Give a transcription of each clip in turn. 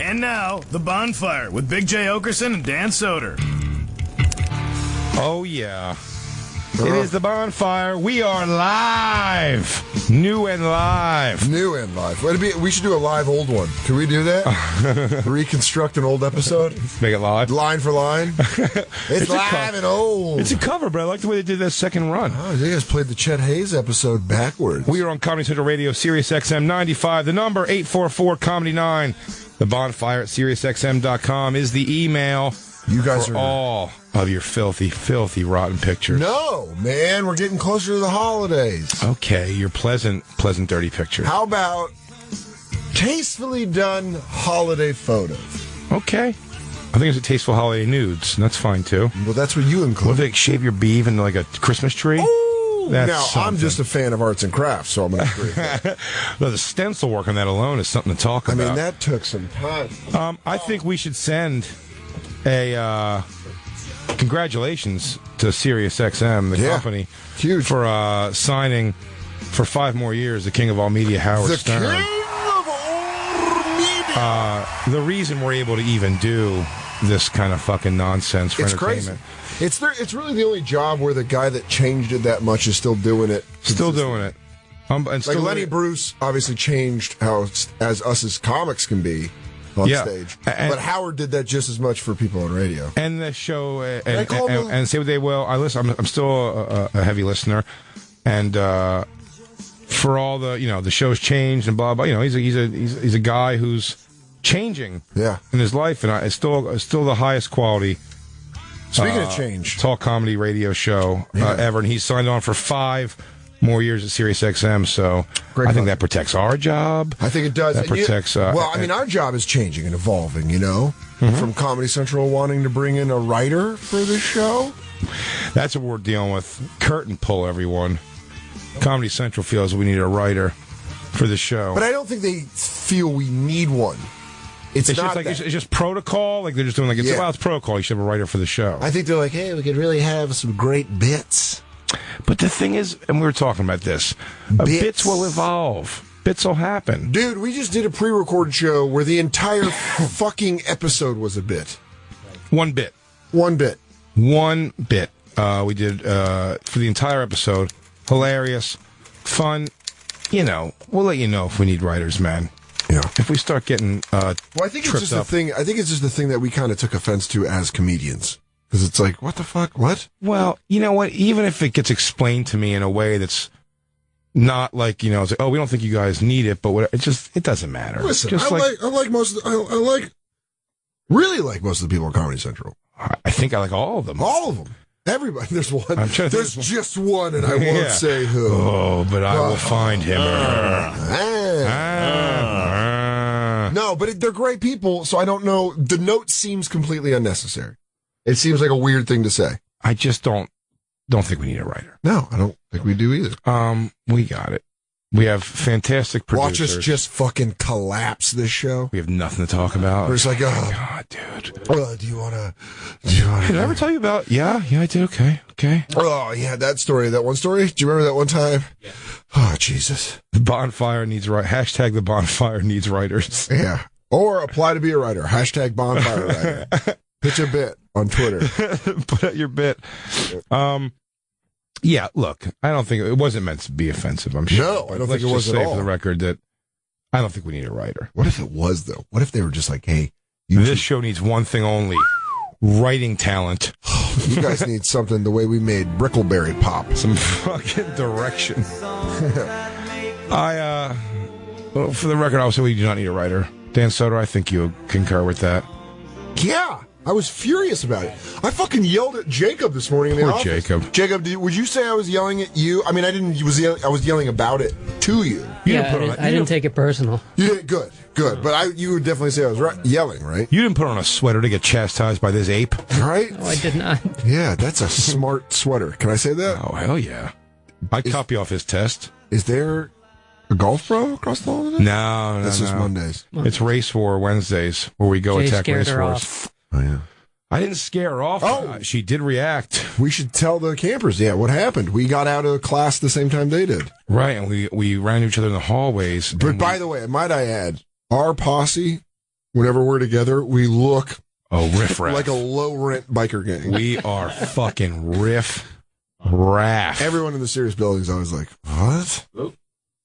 And now, The Bonfire with Big J. Oakerson and Dan Soder. Oh, yeah. It is The Bonfire. We are live. New and live. New and live. We should do a live old one. Can we do that? Reconstruct an old episode? Make it live. Line for line? It's live and old. It's a cover, but I like the way they did that second run. Oh, you guys played the Chet Hayes episode backwards. We are on Comedy Central Radio, Sirius XM 95. The number, 844-COMEDY-9. The Bonfire at SiriusXM.com is the email. You guys for are all of your filthy, filthy, rotten pictures. No, man, we're getting closer to the holidays. Okay, your pleasant, dirty pictures. How about tastefully done holiday photos? Okay. I think it's a tasteful holiday nudes. That's fine, too. Well, that's what you include. What if they shave your beef into like a Christmas tree? Ooh, That's now, something. I'm just a fan of arts and crafts, so I'm going to agree with that. Well, the stencil work on that alone is something to talk about. I mean, that took some time. I think we should send a congratulations to SiriusXM, the company, huge, for signing for 5 more years the king of all media, Howard Stern. The king of all media. The reason we're able to even do this kind of fucking nonsense for entertainment. Crazy. It's really the only job where the guy that changed it that much is still doing it. Still doing it. And like still Lenny Bruce obviously changed how as us as comics can be on stage, but Howard did that just as much for people on radio. And the show, and say what they will. I'm still a heavy listener, and for all the show's changed and blah blah. He's a guy who's changing in his life, and it's still the highest quality. Speaking of change, talk comedy radio show ever, and he's signed on for 5 more years at SiriusXM, so I think that protects our job. I think it does. That protects... our job is changing and evolving, from Comedy Central wanting to bring in a writer for the show. That's what we're dealing with. Curtain pull, everyone. Comedy Central feels we need a writer for the show. But I don't think they feel we need one. It's not just it's just protocol. Like they're just doing it's protocol. You should have a writer for the show. I think they're like, hey, we could really have some great bits. But the thing is, and we were talking about this, bits will evolve. Bits will happen. Dude, we just did a pre-recorded show where the entire fucking episode was a bit. One bit. We did for the entire episode. Hilarious. Fun. We'll let you know if we need writers, man. Yeah. If we start getting I think it's just the thing. I think it's just the thing that we kind of took offense to as comedians. Because it's like, what the fuck? What? Well, you know what? Even if it gets explained to me in a way that's not like, it's like, oh, we don't think you guys need it, but it doesn't matter. Listen, just really like most of the people on Comedy Central. I think I like all of them. All of them. Everybody. There's one. There's just one, and I won't say who. Oh, but I will find him. No, but they're great people, so I don't know. The note seems completely unnecessary. It seems like a weird thing to say. I just don't think we need a writer. No, I don't think we do either. We got it. We have fantastic producers. Watch us just fucking collapse this show. We have nothing to talk about. We're just like, oh God, dude. Do you want to? Did I ever tell you about? Yeah, I did. Okay. Oh, yeah, that story. That one story. Do you remember that one time? Yeah. Oh, Jesus. The Bonfire needs hashtag the Bonfire needs writers. Yeah. Or apply to be a writer. Hashtag Bonfire writer. Pitch a bit on Twitter. Put out your bit. Yeah, look, I don't think it wasn't meant to be offensive, I'm sure. No, I don't think it was at all. For the record that I don't think we need a writer. What if it was, though? What if they were just like, hey, this show needs one thing only. Writing talent. You guys need something the way we made Brickleberry Pop. Some fucking direction. Well, for the record, I'll say we do not need a writer. Dan Soder, I think you concur with that. Yeah, I was furious about it. I fucking yelled at Jacob this morning in the office. Jacob. Jacob, would you say I was yelling at you? I mean, I didn't. I was yelling about it to you. I didn't take it personal. You did good. But you would definitely say I was yelling, right? You didn't put on a sweater to get chastised by this ape, right? No, I did not. Yeah, that's a smart sweater. Can I say that? Oh hell yeah! I'd copy off his test. Is there a golf pro across the hall today? No. This is Mondays. It's Race War Wednesdays where we go attack race wars. Oh yeah. I didn't scare her off. Oh. She did react. We should tell the campers, what happened. We got out of class the same time they did. Right, and we ran into each other in the hallways. But by the way, might I add, our posse whenever we're together, we look riff-raff. like a low-rent biker gang. We are fucking riff-raff. Everyone in the Sirius building is always like, what?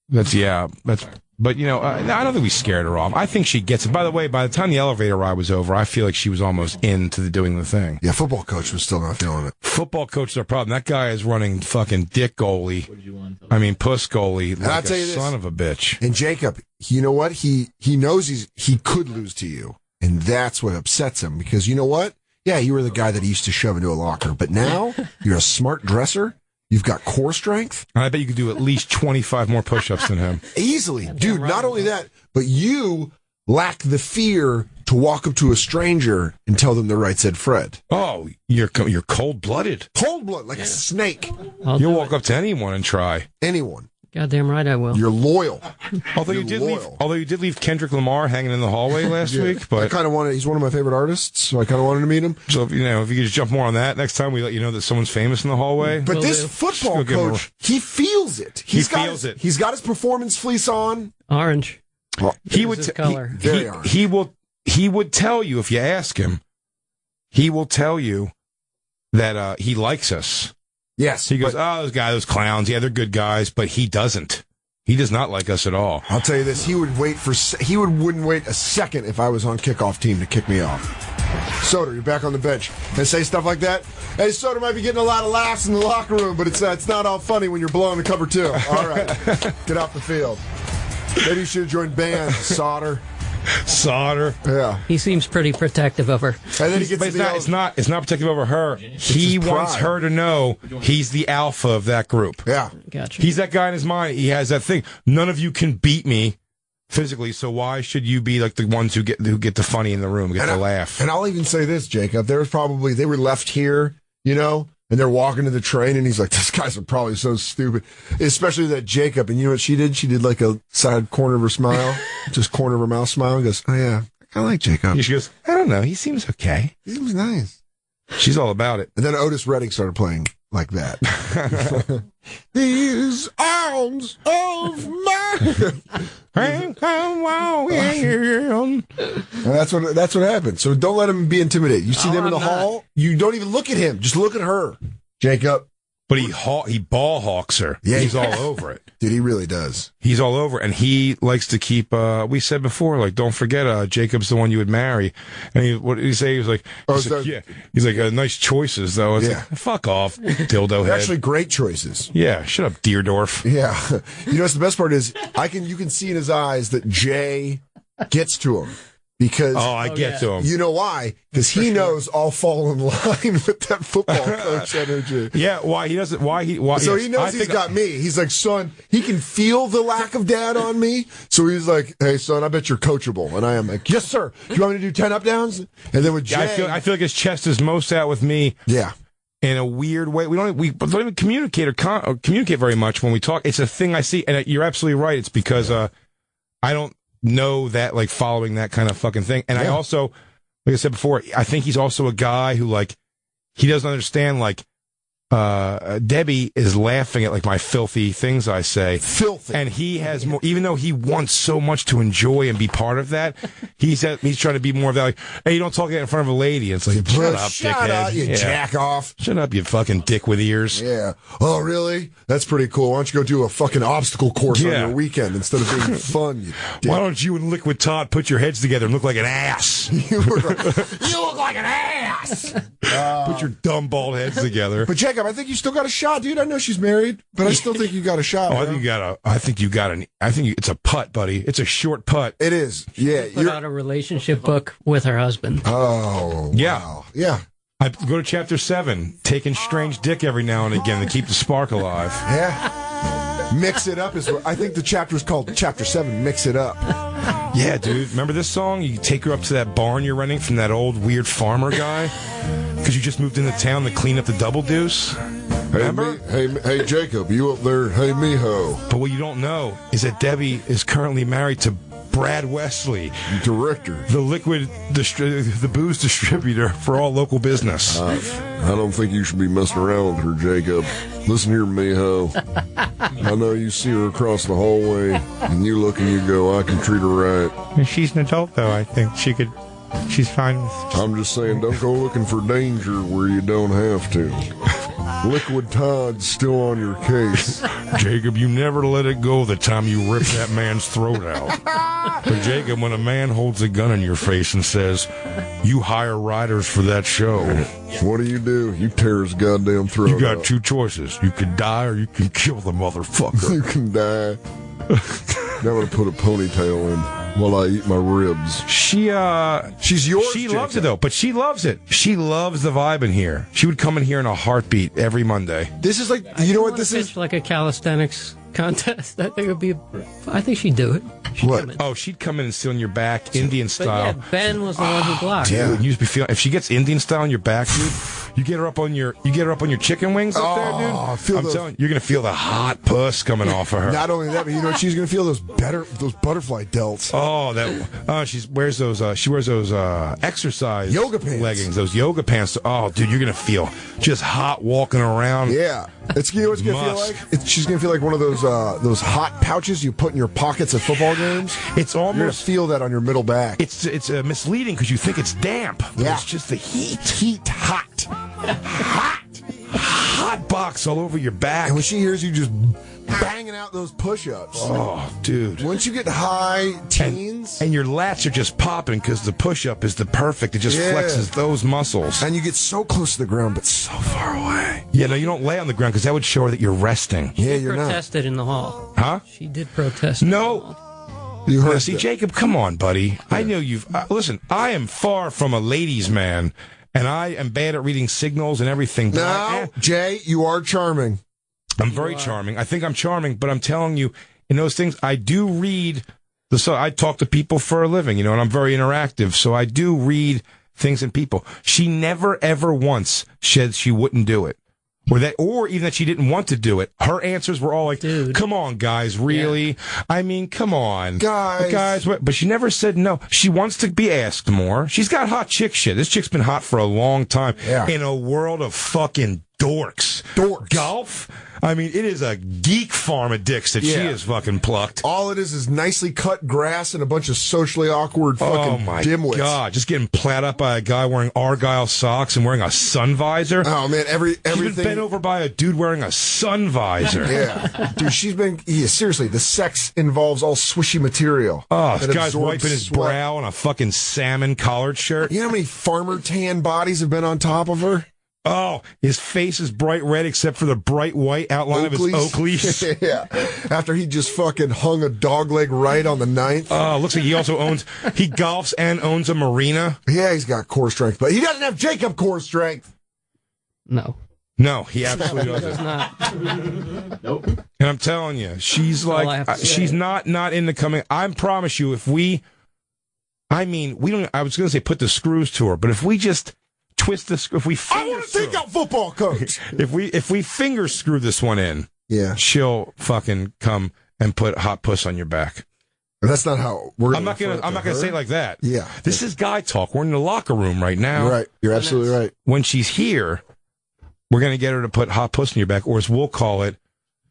But, I don't think we scared her off. I think she gets it. By the way, by the time the elevator ride was over, I feel like she was almost into doing the thing. Yeah, football coach was still not feeling it. Football coach is our problem. That guy is running fucking dick goalie. Puss goalie. Like I'll tell you this. Son of a bitch. And Jacob, you know what? He knows he could lose to you. And that's what upsets him. Because you know what? Yeah, you were the guy that he used to shove into a locker. But now, you're a smart dresser. You've got core strength. I bet you could do at least 25 more push-ups than him. Easily. Dude, not only that, but you lack the fear to walk up to a stranger and tell them they're right said Fred. Oh, you're cold-blooded. Cold-blooded, like a snake. You'll walk up to anyone and try. Anyone. Goddamn right I will. You're loyal. Although you did leave Kendrick Lamar hanging in the hallway last week, but I kind of wanted. He's one of my favorite artists, so I kind of wanted to meet him. So if you could just jump more on that next time, we let you know that someone's famous in the hallway. But this football coach, he feels it. He feels it. He's got his performance fleece on. Orange. Well, he would color. He would tell you if you ask him. He will tell you that he likes us. Yes. He goes, those clowns, yeah, they're good guys, but he doesn't. He does not like us at all. I'll tell you this, he wouldn't wait a second if I was on kickoff team to kick me off. Soder, you're back on the bench. And say stuff like that. Hey, Soder might be getting a lot of laughs in the locker room, but it's not all funny when you're blowing the cover two. All right. Get off the field. Maybe you should have joined band, Soder. Yeah. He seems pretty protective of her. And then he gets it's not protective over her. He wants her to know he's the alpha of that group. Yeah. Gotcha. He's that guy in his mind. He has that thing. None of you can beat me physically, so why should you be like the ones who get the funny in the room, get the laugh? And I'll even say this, Jacob. They were left here, and they're walking to the train, and he's like, "These guys are probably so stupid." Especially that Jacob. And you know what she did? She did like a side corner of her smile, just corner of her mouth smile, and goes, "Oh yeah, I kind of like Jacob." She goes, "I don't know. He seems okay. He seems nice." She's all about it. And then Otis Redding started playing like that. These arms of mine. That's what happened. So don't let him be intimidated. You see them in the hall, you don't even look at him. Just look at her, Jacob. But he ball hawks her. Yeah, he's all over it. Dude, he really does. He's all over it. And he likes to keep, we said before, like, don't forget, Jacob's the one you would marry. And what did he say? He was like, yeah. He's like, nice choices, though. It's like, fuck off, dildo head. Actually, great choices. Yeah, shut up, Deerdorf. Yeah. You know what's the best part is, you can see in his eyes that Jay gets to him. Because I get to him. You know why? Because he knows I'll fall in line with that football coach energy. Yeah, why he doesn't? Why? So he knows he's got me. He's like, son, he can feel the lack of dad on me. So he's like, hey, son, I bet you're coachable. And I am like, yes, sir. Do you want me to do 10 up downs? And then with Jay, I feel like his chest is most out with me. Yeah. In a weird way, we don't even communicate or communicate very much when we talk. It's a thing I see, and you're absolutely right. It's because I don't know that, like, following that kind of fucking thing. And I also, like I said before, I think he's also a guy who, like, he doesn't understand, like, Debbie is laughing at, like, my filthy things I say. Filthy. And he has more, even though he wants so much to enjoy and be part of that, he's trying to be more of that, like, hey, you don't talk that in front of a lady. And it's like, shut up, dickhead. You jack off. Shut up, you fucking dick with ears. Yeah. Oh, really? That's pretty cool. Why don't you go do a fucking obstacle course on your weekend instead of being fun, you dick. Why don't you and Liquid Todd put your heads together and look like an ass? You look like an ass. Put your dumb bald heads together. But Jacob, I think you still got a shot, dude. I know she's married, but I still think you got a shot. I think it's a putt, buddy. It's a short putt. It is. Yeah. Put out a relationship book with her husband. Oh, yeah. Wow. Yeah. I go to chapter 7, taking strange dick every now and again to keep the spark alive. Yeah. Mix it up is what I think the chapter's called chapter 7, Mix It Up. Yeah, dude. Remember this song? You take her up to that barn you're renting from that old weird farmer guy? Because you just moved into town to clean up the double deuce? Remember? Hey, Jacob, you up there? Hey, mijo. But what you don't know is that Debbie is currently married to Brad Wesley, Director. The booze distributor for all local business. I don't think you should be messing around with her, Jacob. Listen here, Miho. I know you see her across the hallway, and you look and you go, I can treat her right. She's an adult, though. I think she's fine with... I'm just saying, don't go looking for danger where you don't have to. Liquid Todd's still on your case. Jacob, you never let it go the time you ripped that man's throat out. But Jacob, when a man holds a gun in your face and says, you hire riders for that show, what do? You tear his goddamn throat out. You got two choices. You could die or you can kill the motherfucker. You can die. Now I'm going to put a ponytail in while I eat my ribs. She's yours. She loves it, though, but she loves it. She loves the vibe in here. She would come in here in a heartbeat every Monday. This is like, you know what this is? Like a calisthenics contest. I think it would be. I think she'd do it. She'd come in and sit on your back, Indian style. But yeah, Ben was the one who blocked. Dude, you just be feeling. If she gets Indian style on your back, dude, you get her up on your chicken wings up there, dude. I'm telling you, you're gonna feel the hot puss coming off of her. Not only that, but you know what she's gonna feel? Those butterfly delts. She wears those exercise yoga pants. Leggings, those yoga pants. Oh, dude, you're gonna feel just hot walking around. Yeah, it's you know what it's gonna feel like. She's gonna feel like one of those hot pouches you put in your pockets at football games. It's almost, you're gonna feel that on your middle back. It's misleading because you think it's damp. But it's just the heat, hot box all over your back. And when she hears you just banging out those push-ups, oh, dude! Once you get high teens, and your lats are just popping because the push-up is the perfect. It just flexes those muscles, and you get so close to the ground but so far away. Yeah, no, you don't lay on the ground because that would show her that you're resting. Yeah, you're not. She protested in the hall. Huh? She did protest. No. You heard see, Jacob, come on, buddy. Yeah. I know you've... listen, I am far from a ladies' man, and I am bad at reading signals and everything. No, Jay, you are charming. I'm very charming. I think I'm charming, but I'm telling you, in those things, I do read... I talk to people for a living, and I'm very interactive, so I do read things in people. She never, ever once said she wouldn't do it. Or even that she didn't want to do it. Her answers were all like, dude, come on, guys, really? Yeah. I mean, come on. Guys. But she never said no. She wants to be asked more. She's got hot chick shit. This chick's been hot for a long time in a world of fucking dorks. Golf? I mean, it is a geek farm of dicks that she has fucking plucked. All it is nicely cut grass and a bunch of socially awkward fucking dimwits. Oh, my God. Just getting plowed up by a guy wearing Argyle socks and wearing a sun visor. Oh, man, everything. She's been bent over by a dude wearing a sun visor. Yeah. Dude, seriously, the sex involves all swishy material. Oh, this guy's wiping his brow on a fucking salmon collared shirt. You know how many farmer tan bodies have been on top of her? Oh, his face is bright red except for the bright white outline of his Oakleys. Yeah. After he just fucking hung a dog leg right on the 9th. Oh, looks like he golfs and owns a marina. Yeah, he's got core strength, but he doesn't have Jacob core strength. No, he absolutely doesn't. Does not. Nope. And I'm telling you, she's like, she's not in the coming. I promise you, we don't, I was going to say put the screws to her, but if we just twist this, if we I want to take out football coach. if we finger screw this one in, she'll fucking come and put hot puss on your back. That's not how we're. I'm not gonna say it like that. Yeah, this is guy talk. We're in the locker room right now. You're right. You're absolutely right. When she's here, we're gonna get her to put hot puss on your back, or as we'll call it,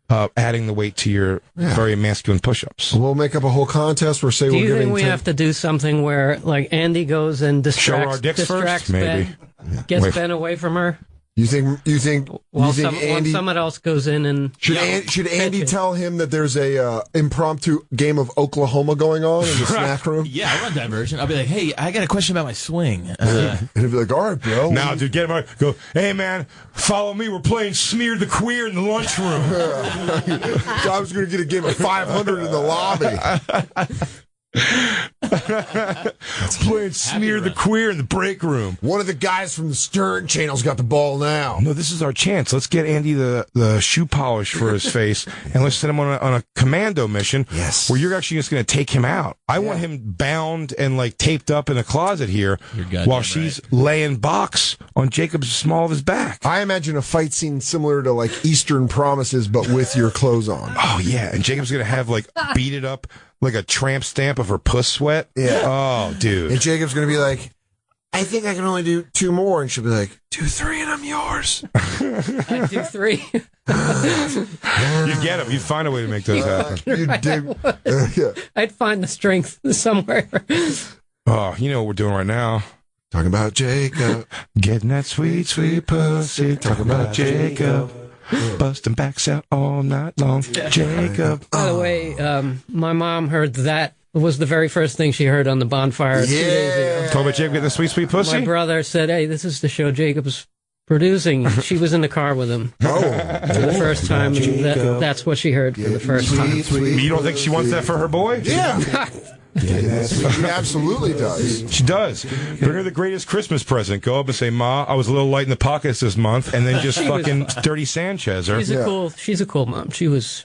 adding the weight to your very masculine push-ups. We'll make up a whole contest where do you think we have to do something where like Andy goes and distracts first, maybe. Ben, gets Ben away from her? You think Andy, someone else goes in and should Andy tell him that there's a impromptu game of Oklahoma going on in the snack room? Yeah, I want that version. I'll be like, hey, I got a question about my swing. And he'll be like, all right, bro. Now, dude, get him out. Go, hey, man, follow me. We're playing Smear the Queer in the lunchroom. So I was going to get a game of 500 in the lobby. Playing Smear the Queer in the break room. One of the guys from the Stern channel's got the ball now. No, this is our chance. Let's get Andy the shoe polish for his face, and let's send him on a commando mission. Yes, where you're actually just going to take him out. I want him bound and like taped up in a closet here while she's laying box on Jacob's small of his back. I imagine a fight scene similar to like Eastern Promises, but with your clothes on. Oh yeah, and Jacob's going to have like beat it up like a tramp stamp of her puss sweat. Yeah. Oh, dude. And Jacob's going to be like, I think I can only do 2 more. And she'll be like, do 3 and I'm yours. I do 3. You get them. You find a way to make those happen. You dig. Yeah. I'd find the strength somewhere. Oh, you know what we're doing right now? Talking about Jacob. Getting that sweet, sweet pussy. Talking about Jacob. Busting backs out all night long. Jacob. By the way, my mom heard that. It was the very first thing she heard on the Bonfire 2 days ago. Talk about Jacob getting the sweet, sweet pussy? My brother said, hey, this is the show Jacob's producing. She was in the car with him for the first time. And that's what she heard for the first time. You don't think she wants that for her boy? Yeah. She absolutely does. She does. Bring her the greatest Christmas present. Go up and say, Ma, I was a little light in the pockets this month, and then just fucking dirty Sanchez her. She's a cool mom. She was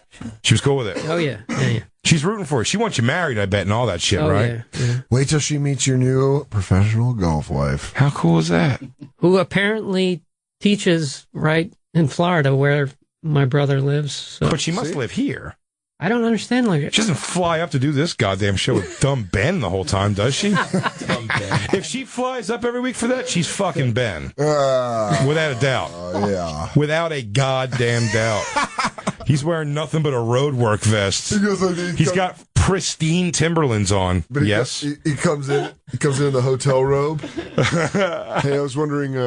cool with it. Oh, yeah. Yeah. She's rooting for it. She wants you married, I bet, and all that shit, right? Yeah. Wait till she meets your new professional golf wife. How cool is that? Who apparently teaches right in Florida where my brother lives. So. But she must live here. I don't understand. Like, she doesn't fly up to do this goddamn show with dumb Ben the whole time, does she? If she flies up every week for that, she's fucking Ben. Without a doubt. Yeah. Without a goddamn doubt. He's wearing nothing but a roadwork vest. He's got pristine Timberlands on. But yes. He comes in the hotel robe. Hey, I was wondering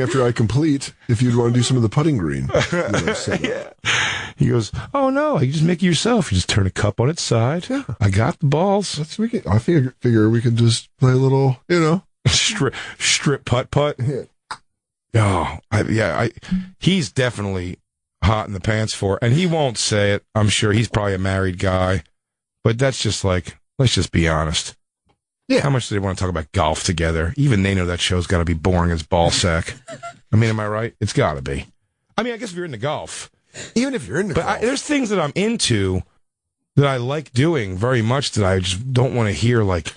after I complete if you'd want to do some of the putting green. Yeah. He goes, oh no, you just make it yourself. You just turn a cup on its side. Yeah. I got the balls. I figure we can just play a little, strip putt. Yeah. Oh, he's definitely hot in the pants for it. And he won't say it. I'm sure he's probably a married guy. But that's just like, let's just be honest. Yeah. How much do they want to talk about golf together? Even they know that show's got to be boring as ball sack. I mean, am I right? It's got to be. I mean, I guess if you're into golf. Even if you're into golf. There's things that I'm into that I like doing very much that I just don't want to hear, like,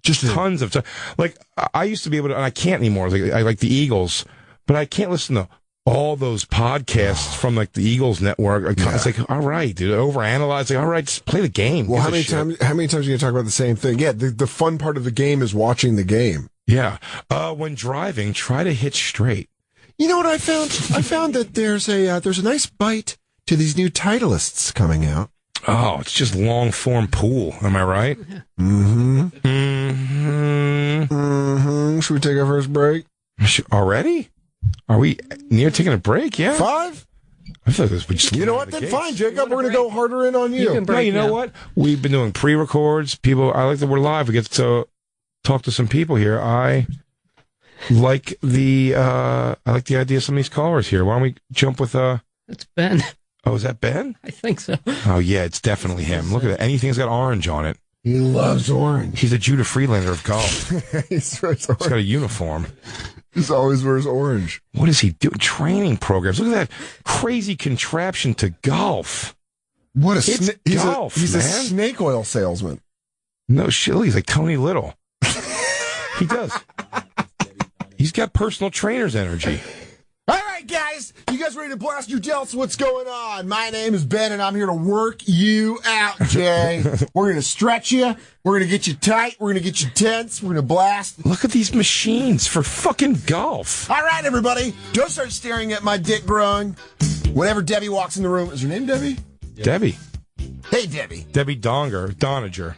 just tons of time. Like, I used to be able to, and I can't anymore. Like, I like the Eagles, but I can't listen to all those podcasts from, like, the Eagles network. It's like, all right, dude, overanalyze. Like, all right, just play the game. Well, how many times are you going to talk about the same thing? Yeah, the fun part of the game is watching the game. Yeah. When driving, try to hit straight. You know what I found? I found that there's a nice bite to these new Titleists coming out. Oh, it's just long form pool. Am I right? Mm-hmm. Mm-hmm. Mm-hmm. Should we take our first break? Already? Are we near taking a break? Yeah. 5? I feel like we just. You know what? Then fine, Jacob. We're going to go harder in on you. You know what? We've been doing pre-records. People, I like that we're live. We get to talk to some people here. I like the idea of some of these callers here. Why don't we jump with It's Ben. Oh, is that Ben? I think so. Oh yeah, it's definitely him. Look at that. Anything that's got orange on it. He loves orange. He's a Judah Friedlander of golf. He's got a uniform. He always wears orange. What is he doing? Training programs. Look at that crazy contraption to golf. What a golf, he's man. a snake oil salesman. No shit. Look, he's like Tony Little. He does. He's got personal trainer's energy. All right, guys. You guys ready to blast your delts? What's going on? My name is Ben, and I'm here to work you out, Jay. We're going to stretch you. We're going to get you tight. We're going to get you tense. We're going to blast. Look at these machines for fucking golf. All right, everybody. Don't start staring at my dick growing. Whenever Debbie walks in the room. Is your name Debbie? Yeah. Debbie. Hey, Debbie. Debbie Doninger.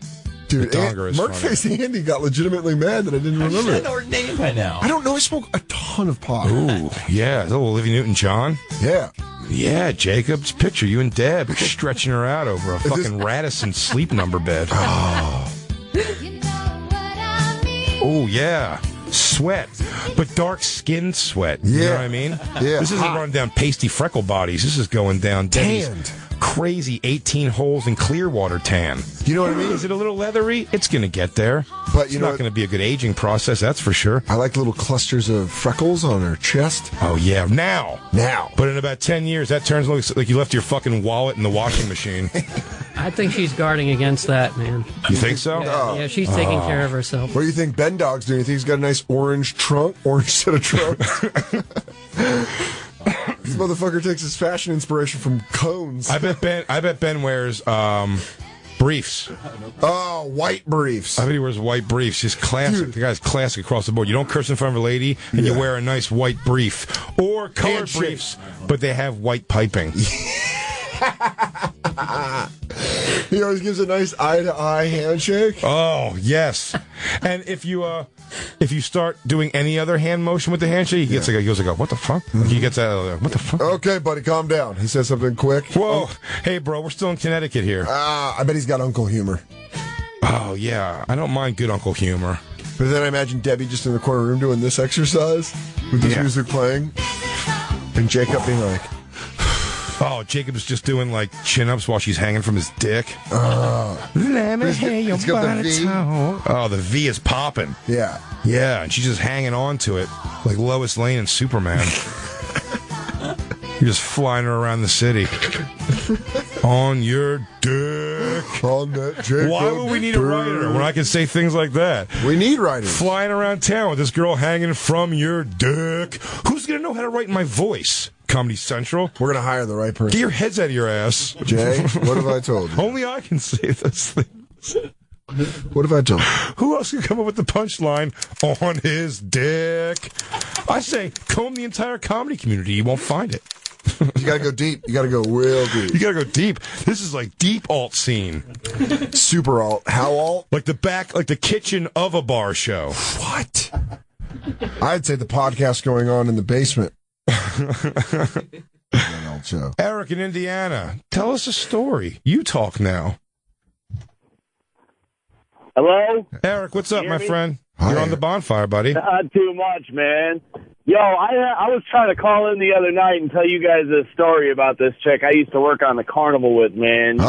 Dude, Merkface Andy got legitimately mad that I didn't remember. I know her name by now. I don't know. I smoke a ton of pot. Ooh, yeah. Little Olivia Newton-John. Yeah. Yeah, Jacob. Just picture you and Deb stretching her out over a fucking Radisson sleep number bed. Oh. Oh, yeah. Sweat. But dark skin sweat. Yeah. You know what I mean? Yeah. This isn't running down pasty freckle bodies. This is going down tanned. Crazy 18 holes in Clearwater tan. You know what I mean? Is it a little leathery? It's going to get there. But it's not going to be a good aging process, that's for sure. I like little clusters of freckles on her chest. Oh, yeah. Now. But in about 10 years, that turns like you left your fucking wallet in the washing machine. I think she's guarding against that, man. You think so? Yeah, she's taking care of herself. What do you think Ben Dog's doing? You think he's got a nice orange set of trunks? This motherfucker takes his fashion inspiration from cones. I bet Ben wears briefs. Oh, white briefs. I bet he wears white briefs. Just classic. The guy's classic across the board. You don't curse in front of a lady, and you wear a nice white brief. Or colored briefs, but they have white piping. He always gives a nice eye-to-eye handshake. Oh, yes. And if you start doing any other hand motion with the handshake, he goes like, what the fuck? He gets out of there. What the fuck? Okay, buddy, calm down. He says something quick. Whoa. Hey, bro, we're still in Connecticut here. I bet he's got uncle humor. Oh, yeah. I don't mind good uncle humor. But then I imagine Debbie just in the corner room doing this exercise with this music playing. And Jacob being like... Oh, Jacob's just doing like chin-ups while she's hanging from his dick. Let me hear your body talk. Oh, the V is popping. Yeah. Yeah, and she's just hanging on to it like Lois Lane and Superman. You're just flying her around the city. On your dick. On that Jacob. Why would we need a writer when I can say things like that? We need writers. Flying around town with this girl hanging from your dick. Who's going to know how to write in my voice? Comedy Central. We're going to hire the right person. Get your heads out of your ass. Jay, what have I told you? Only I can say those things. What have I told you? Who else can come up with the punchline on his dick? I say, comb the entire comedy community. You won't find it. You got to go deep. You got to go real deep. You got to go deep. This is like deep alt scene. Super alt. How alt? Like the kitchen of a bar show. What? I'd say the podcast going on in the basement. Show. Eric in Indiana, tell us a story. You talk now. Hello? Eric, what's up, my friend? Hi, You're on Eric. the bonfire, buddy. Not too much, man. Yo, I was trying to call in the other night and tell you guys a story about this chick I used to work on the carnival with, man. Oh,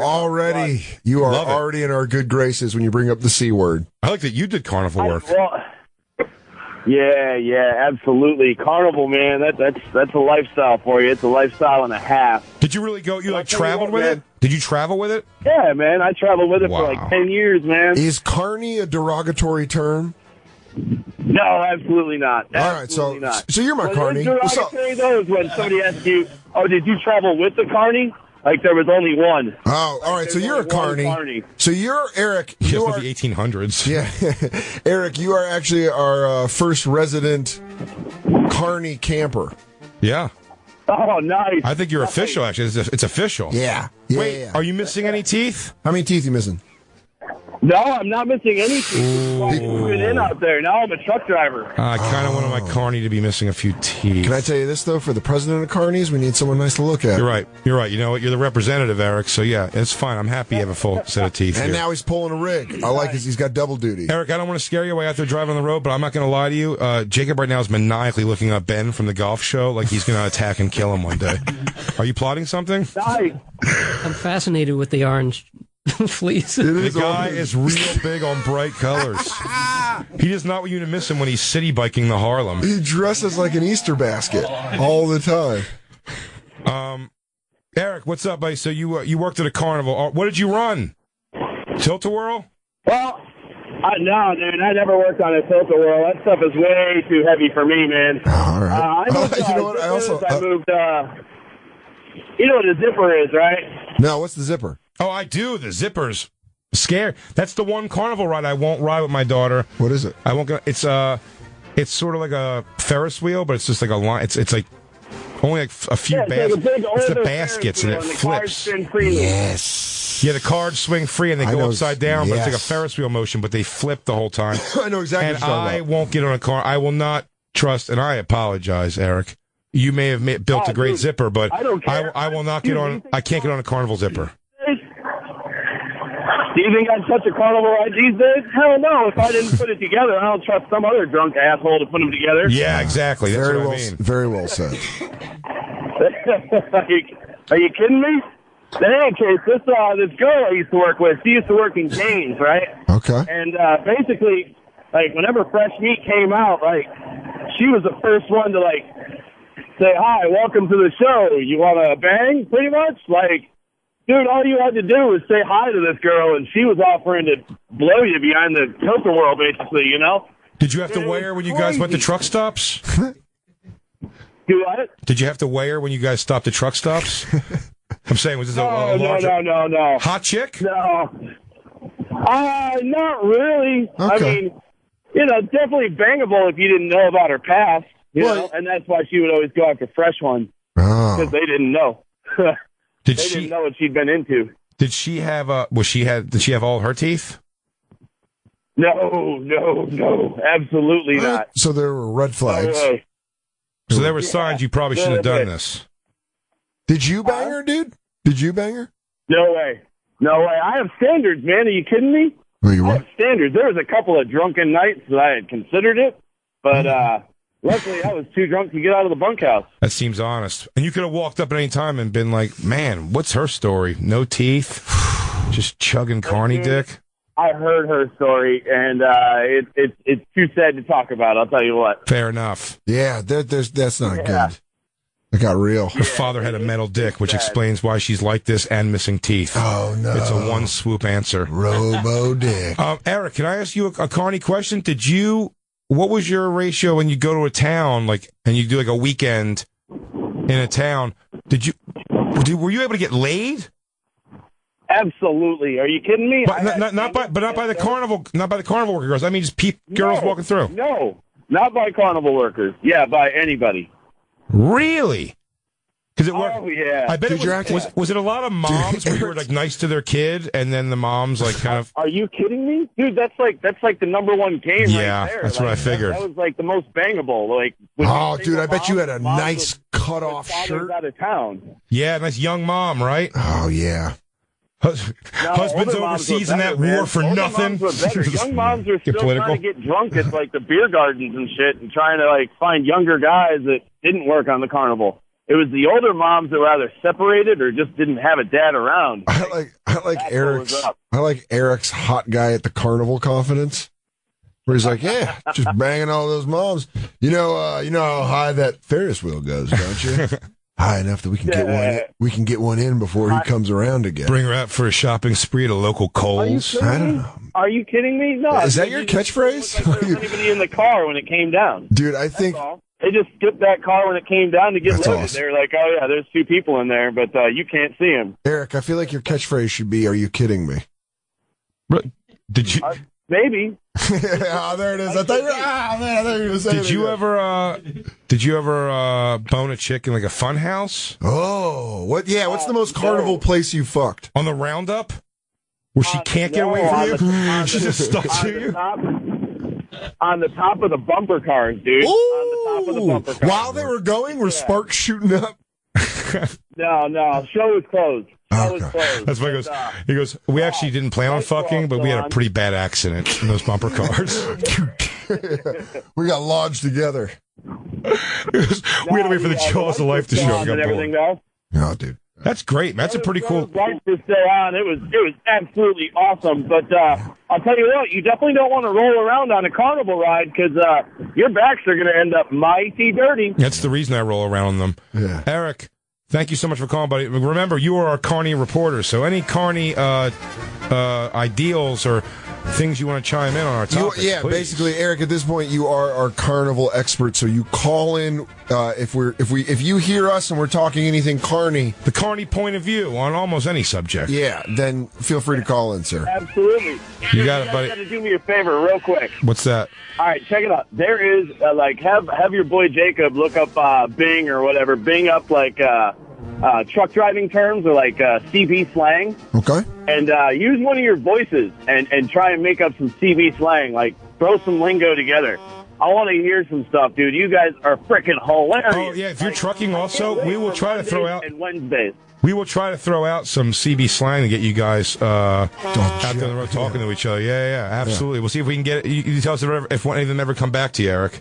already. You are Love it. already in our good graces when you bring up the C word. I like that you did carnival work. Yeah, absolutely. Carnival, man, that's a lifestyle for you. It's a lifestyle and a half. Did you really go? You like traveled with it? Did you travel with it? Yeah, man, I traveled with it for Wow. like 10 years, man. Is carny a derogatory term? No, absolutely not. All right, so Absolutely not. so you're my What carny. is What's up? derogatory, though, is when somebody asks you, oh, did you travel with the carny? Like there was only one. Oh, all right. So There's you're a only one carny. carny. So you're Eric. You Just are with the 1800s. yeah, Eric. You are actually our first resident carny camper. Yeah. Oh, nice. I think you're official, actually. It's official. Yeah. Wait, are you missing any teeth? How many teeth you missing? No, I'm not missing anything. Moving in out there. Now I'm a truck driver. I kind of wanted my carny to be missing a few teeth. Can I tell you this though? For the president of carnies, we need someone nice to look at. You're right. You know what? You're the representative, Eric. So yeah, it's fine. I'm happy you have a full set of teeth. And here. now he's pulling a rig. I like he's got double duty. Eric, I don't want to scare you away out there driving on the road, but I'm not going to lie to you. Jacob right now is maniacally looking up Ben from the golf show like he's going to attack and kill him one day. Are you plotting something? Nice. I'm fascinated with the orange fleece. The guy is real big on bright colors. He does not want you to miss him when he's city biking the Harlem. He dresses like an Easter basket all the time. Eric, what's up, buddy? So you worked at a carnival. What did you run? Tilt-a-whirl? Well, no, dude, I never worked on a tilt-a-whirl. That stuff is way too heavy for me, man. All right. I moved, You know what? I also I moved, you know what a zipper is, right? no. What's the zipper? Oh, I do. The zippers. Scared. That's the one carnival ride I won't ride with my daughter. What is it? I won't go. It's sort of like a Ferris wheel, but it's just like a line. It's like only like a few Yeah, so the big It's the older baskets and it Ferris wheel, and the cars flips. spin freely. Yes. Yeah, the cards swing free and they I go know- upside down, but it's like a yes. Ferris wheel motion, but they flip the whole time. I know exactly And what you're talking I about. won't get on a car. I will not trust, and I apologize, Eric. You may have built a great dude, zipper, but I don't care. I will not get on. I can't get on a carnival zipper. Do you think I'd touch a carnival ride these days? Hell no. If I didn't put it together, I don't trust some other drunk asshole to put them together. Yeah, exactly. That's Very what well. I mean. Very well said. Are you kidding me? In any case, this girl I used to work with, she used to work in games, right? Okay. And basically, like, whenever fresh meat came out, like, she was the first one to, like, say, hi, welcome to the show. You want to bang, pretty much? Like, dude, all you had to do was say hi to this girl, and she was offering to blow you behind the tilt-a world, basically, you know? Did you have to It weigh her was when you guys went to crazy. truck stops? Do what? Did you have to weigh her when you guys stopped at truck stops? I'm saying, was this a larger... No. Hot chick? No. Not really. Okay. I mean, definitely bangable if you didn't know about her past, you know, and that's why she would always go after fresh ones. Because they didn't know. Didn't know what she'd been into. Did she have did she have all her teeth? No, absolutely not. So there were red flags. So there were signs you probably shouldn't have done this. Did you bang her, dude? Did you bang her? No way. I have standards, man. Are you kidding me? Oh, you I what? have standards. There was a couple of drunken nights that I had considered it, but luckily I was too drunk to get out of the bunkhouse. That seems honest. And you could have walked up at any time and been like, man, what's her story? No teeth, just chugging carny dick. I heard her story, and it's too sad to talk about, I'll tell you what. Fair enough. Yeah, that's not good. It got real. Her father had a metal dick, which explains why she's like this and missing teeth. Oh, no. It's a one-swoop answer. Robo dick. Eric, can I ask you a carny question? What was your ratio when you go to a town, and you do like a weekend in a town? Were you able to get laid? Absolutely. Are you kidding me? But not by the carnival worker girls. I mean, just girls walking through. No, not by carnival workers. Yeah, by anybody. Really? Because it worked. Oh yeah. I bet was it a lot of moms where you were nice to their kid, and then the moms kind of. Are you kidding me, dude? That's like the number one game. Yeah, right there. That's what I figured. That was the most bangable. Dude, I bet you had a nice cut off shirt. Out of town. Yeah, nice young mom, right? Oh yeah. Husbands overseas in that war for nothing. Young moms are still trying to get drunk at the beer gardens and shit, and trying to find younger guys that didn't work on the carnival. It was the older moms that were either separated or just didn't have a dad around. I like Eric's hot guy at the carnival confidence, where he's like, yeah, just banging all those moms. You know how high that Ferris wheel goes, don't you? High enough that we can get one in before he comes around again. Bring her out for a shopping spree at a local Kohl's. I don't know. Are you kidding me? No. Is that your catchphrase? There was anybody in the car when it came down. Dude, I think they just skipped that car when it came down to get loaded. Awesome. They were like, oh yeah, there's two people in there, but you can't see them. Eric, I feel like your catchphrase should be, "Are you kidding me?" Did you? Maybe. Oh, there it is. I thought you were going to say it. Did you ever bone a chick in a fun house? Oh, what? Yeah, what's the most carnival place you fucked? On the Roundup? Where she can't get away from you? She's just stuck to you? On the top of the bumper cars, dude. Ooh, on the top of the bumper cars. While they were going, were sparks shooting up? No. Show was closed. That's why he goes, we actually didn't plan on fucking, but we had a pretty bad accident in those bumper cars. We got lodged together. We had to wait for the Jaws of Life to show up. Everything else. No, dude. That's great. That's a pretty cool. Right to stay on. It was absolutely awesome. But I'll tell you what, you definitely don't want to roll around on a carnival ride because your backs are going to end up mighty dirty. That's the reason I roll around on them. Yeah. Eric, thank you so much for calling, buddy. Remember, you are our carny reporter, so any carny ideals or things you want to chime in on our topic. Please. Basically, Eric, at this point, you are our carnival expert. So you call in if you hear us and we're talking anything carny, the carny point of view on almost any subject. Yeah, then feel free to call in, sir. Absolutely. You got it, buddy. You got to do me a favor, real quick. What's that? All right, check it out. There is have your boy Jacob look up Bing or whatever. Bing up truck driving terms or CB slang. Okay. And use one of your voices and try and make up some CB slang. Throw some lingo together. I want to hear some stuff, dude. You guys are freaking hilarious. Oh, yeah. If you're trucking also, we will try to throw out... And Wednesdays. We will try to throw out some CB slang to get you guys out there on the road talking to each other. Yeah, absolutely. Yeah. We'll see if we can get it. You tell us if any of them ever come back to you, Eric.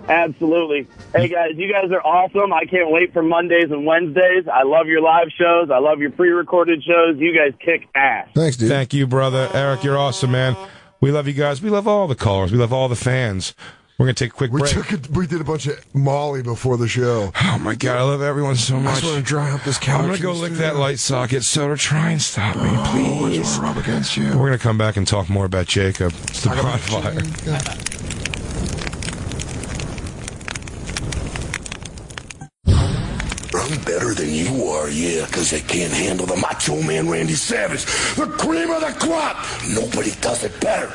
Absolutely. Hey, guys, you guys are awesome. I can't wait for Mondays and Wednesdays. I love your live shows. I love your pre-recorded shows. You guys kick ass. Thanks, dude. Thank you, brother. Eric, you're awesome, man. We love you guys. We love all the callers. We love all the fans. We're going to take a quick break. We did a bunch of Molly before the show. Oh, my God. I love everyone so much. I just want to dry up this couch. I'm going to go lick that light socket. Soder, try and stop me, please. Rub against you. We're going to come back and talk more about Jacob. It's the Bonfire. better than you are, yeah, because they can't handle the Macho Man Randy Savage, the cream of the crop. Nobody does it better.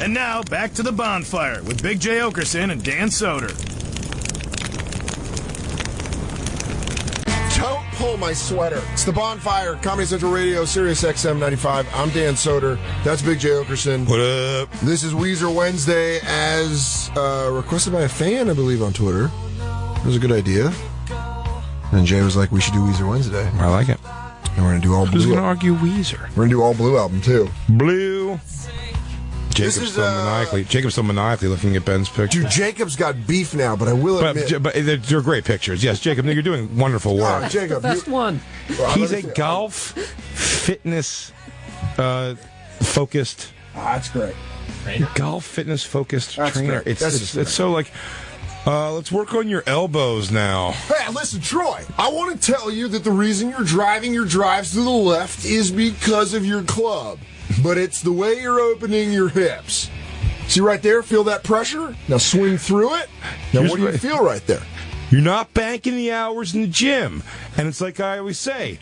And now, back to the Bonfire with Big J. Oakerson and Dan Soder. Don't pull my sweater. It's the Bonfire, Comedy Central Radio, Sirius XM 95. I'm Dan Soder. That's Big J. Oakerson. What up? This is Weezer Wednesday, as requested by a fan, I believe, on Twitter. It was a good idea. And Jay was like, we should do Weezer Wednesday. I like it. And we're going to do all blue. Who's going to argue Weezer? We're going to do all blue album, too. Blue. Jacob's still maniacally looking at Ben's picture. Dude, Jacob's got beef now, but I will admit. But they're great pictures. Yes, Jacob, you're doing wonderful work. Oh, Jacob, Best one. He's a golf fitness focused. That's great. Golf fitness focused That's trainer. great. It's so like, let's work on your elbows now. Hey, listen, Troy, I want to tell you that the reason you're driving your drives to the left is because of your club. But it's the way you're opening your hips. See right there? Feel that pressure? Now swing through it. Now what do you feel right there? You're not banking the hours in the gym. And it's like I always say,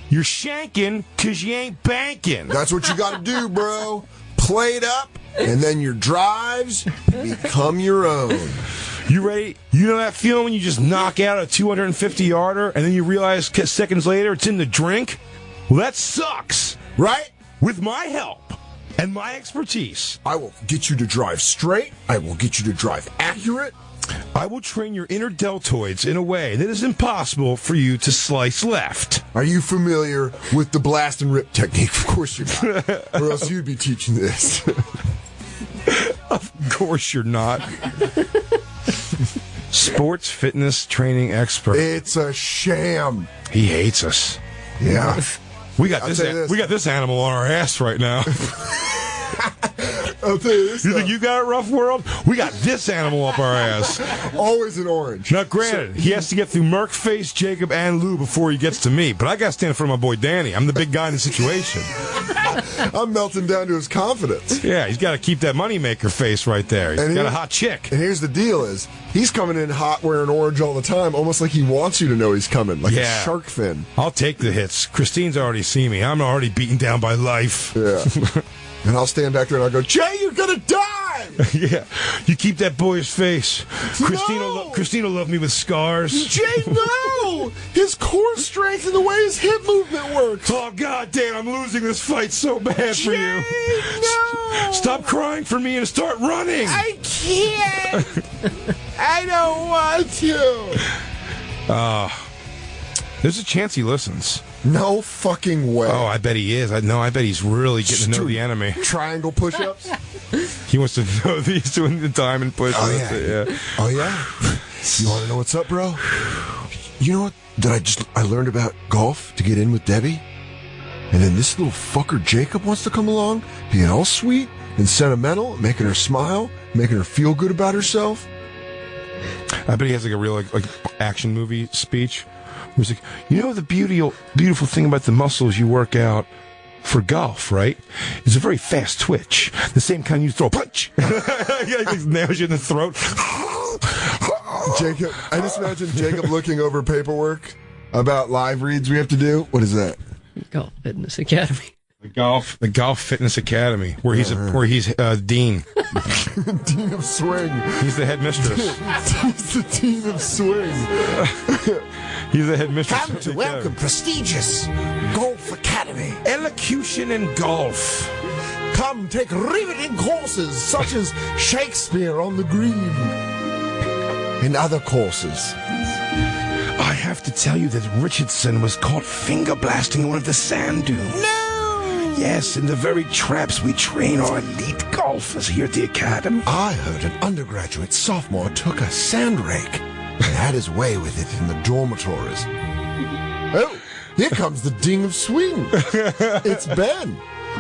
you're shanking because you ain't banking. That's what you got to do, bro. Play it up, and then your drives become your own. You ready? You know that feeling when you just knock out a 250-yarder and then you realize seconds later it's in the drink? Well, that sucks. Right? With my help and my expertise, I will get you to drive straight. I will get you to drive accurate. I will train your inner deltoids in a way that is impossible for you to slice left. Are you familiar with the blast and rip technique? Of course you're not. Or else you'd be teaching this. Of course you're not. Sports fitness training expert. It's a sham. He hates us. Yeah. We got this animal on our ass right now. I'll tell you this. You think you got it, rough world? We got this animal up our ass. Always in orange. Now, granted, he has to get through Merc Face, Jacob, and Lou before he gets to me. But I got to stand for my boy Danny. I'm the big guy in the situation. I'm melting down to his confidence. Yeah, he's got to keep that moneymaker face right there. He's got a hot chick. And here's the deal is, he's coming in hot wearing orange all the time, almost like he wants you to know he's coming, like a shark fin. I'll take the hits. Christine's already seen me. I'm already beaten down by life. Yeah. And I'll stand back there and I'll go, Jay, you're going to die! Yeah. You keep that boyish face. No! Christine will love me with scars. Jay, no! His core strength and the way his hip movement works. Oh, God damn, I'm losing this fight so bad for you. No! Stop crying for me and start running. I can't! I don't want to! There's a chance he listens. No fucking way. Oh, I bet he is. I bet he's really getting to know the enemy. Triangle push-ups? He wants to know that he's doing the diamond push. Oh, yeah. Oh, yeah? You want to know what's up, bro? You know what that I learned about golf to get in with Debbie? And then this little fucker Jacob wants to come along, being all sweet and sentimental, making her smile, making her feel good about herself. I bet he has like a real like action movie speech. He's like, you know the beautiful thing about the muscles you work out for golf, right? It's a very fast twitch. The same kind you throw a punch. He nails you in the throat. Jacob, I just imagine Jacob looking over paperwork about live reads we have to do. What is that? Golf Fitness Academy. The Golf Fitness Academy, where he's dean. Dean of swing. He's the head mistress. He's the dean of swing. He's the head mistress. Come to welcome prestigious Golf Academy. Elocution in golf. Come take riveting courses such as Shakespeare on the Green and other courses. I have to tell you that Richardson was caught finger blasting one of the sand dunes. No! Yes, in the very traps we train our elite golfers here at the Academy. I heard an undergraduate sophomore took a sand rake and had his way with it in the dormitories. Oh, here comes the ding of swing. It's Ben.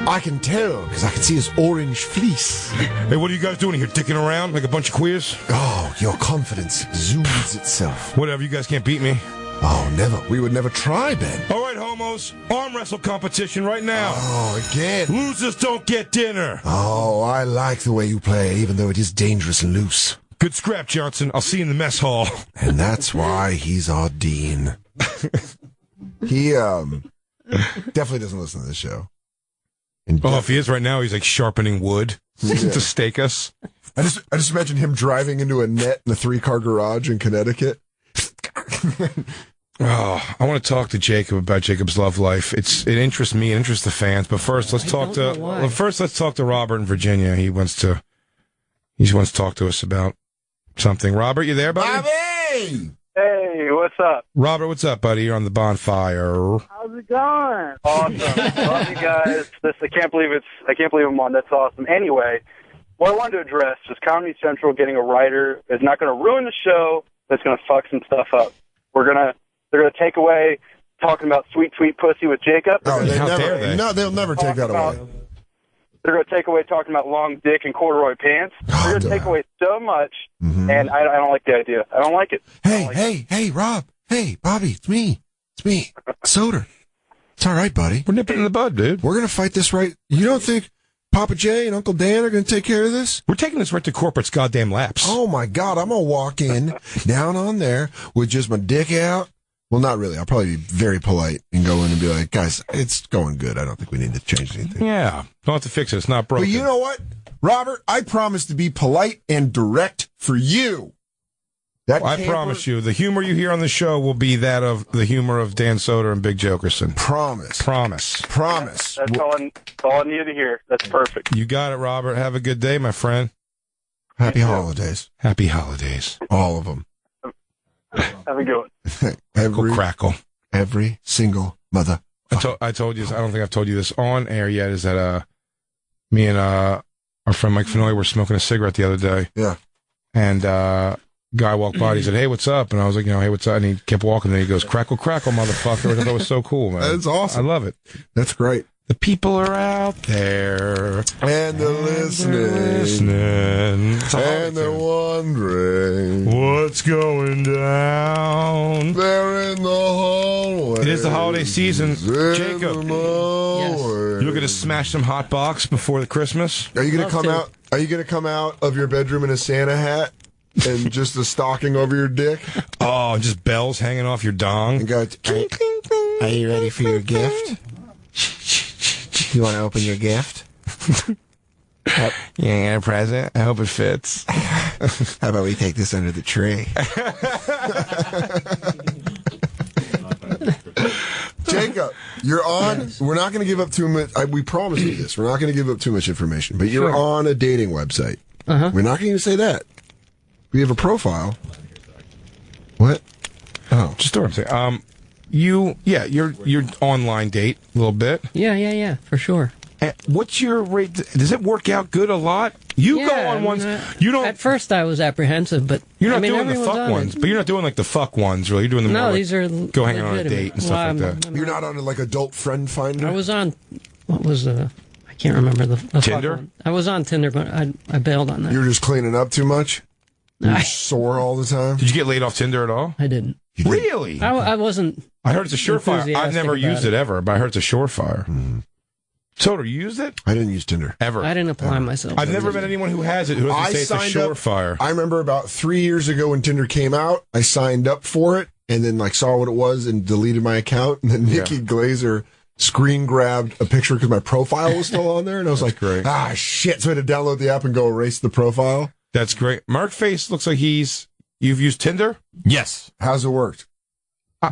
I can tell because I can see his orange fleece. Hey, what are you guys doing here? Dicking around like a bunch of queers? Oh, your confidence exudes itself. Whatever, you guys can't beat me. Oh, never. We would never try, Ben. All right, homos. Arm wrestle competition right now. Oh, again. Losers don't get dinner. Oh, I like the way you play, even though it is dangerous and loose. Good scrap, Johnson. I'll see you in the mess hall. And that's why he's our dean. He definitely doesn't listen to this show. And if he is right now, he's like sharpening wood to stake us. I just imagine him driving into a net in a 3-car garage in Connecticut. I want to talk to Jacob about Jacob's love life. It interests me, it interests the fans. But first, let's talk to Robert in Virginia. He wants to talk to us about something. Robert, you there, buddy? Bobby! Hey, what's up? Robert, what's up, buddy? You're on the Bonfire. How's it going? Awesome. Love you guys. I can't believe I'm on. That's awesome. Anyway, what I wanted to address is Comedy Central getting a writer is not going to ruin the show. That's going to fuck some stuff up. They're going to take away talking about sweet pussy with Jacob. Oh, they'll never take that away. They're going to take away talking about long dick and corduroy pants. They're going to take away so much, and I don't like the idea. I don't like it. Hey, Rob. Hey, Bobby, it's me. Soder. It's all right, buddy. We're nipping in the bud, dude. We're going to fight this right. You don't think Papa J and Uncle Dan are going to take care of this? We're taking this right to corporate's goddamn laps. Oh, my God. I'm going to walk in down on there with just my dick out. Well, not really. I'll probably be very polite and go in and be like, guys, it's going good. I don't think we need to change anything. Yeah. Don't have to fix it. It's not broken. But you know what? Robert, I promise to be polite and direct for you. I promise you, the humor you hear on the show will be that of the humor of Dan Soder and Big J Oakerson. Promise. That's all I needed to hear. That's perfect. You got it, Robert. Have a good day, my friend. Happy holidays. Happy holidays. All of them. Have a good one. Crackle. Every single mother. I told you, I don't think I've told you this on air yet, is that me and our friend Mike Fenoy were smoking a cigarette the other day. Yeah. And guy walked by, he said, hey, what's up? And I was like, hey, what's up? And he kept walking, and he goes, crackle, motherfucker. I thought that was so cool, man. That's awesome. I love it. That's great. The people are out there. And they're listening. And they're wondering what's going down. They're in the hallway. It is the holiday season. Jacob, Yes. you're going to smash some hot box before the Christmas? Are you going to come out? Are you going to come out of your bedroom in a Santa hat and just a stocking over your dick? Oh, just bells hanging off your dong. And go, cling, cling, cling. Are you ready for your gift? You want to open your gift? You ain't got a present? I hope it fits. How about we take this under the tree? Jacob, you're on. We're not going to give up too much. We promise you this. We're not going to give up too much information. But you're on a dating website. Uh-huh. We're not going to even say that. We have a profile. What? Oh, Just what I'm saying. Your online date a little bit. Yeah, for sure. What's your rate? Does it work out good a lot? You go on ones. You don't. At first, I was apprehensive, but You're not doing the fuck ones, but you're not doing like the fuck ones, really. You're doing the more. these are go hang out on a legitimate. date and stuff like that. you're not on like adult friend finder. I was on. What was I can't remember the fuck Tinder? one. I was on Tinder, but I bailed on that. You're just cleaning up too much. You're sore all the time. Did you get laid off Tinder at all? I didn't. Really? I wasn't. I heard it's a surefire. I've enthusiastic never used about it ever, but I heard it's a surefire. Soder, you used it? I didn't use Tinder Ever? I didn't apply myself. I've never met anyone who has it who doesn't say it's a surefire. I remember about 3 years ago when Tinder came out, I signed up for it and then like saw what it was and deleted my account. And then Nikki Glazer screen grabbed a picture because my profile was still on there, and I was like, great. Shit! So I had to download the app and go erase the profile. That's great. Mark Face looks like you've used Tinder? Yes. How's it worked?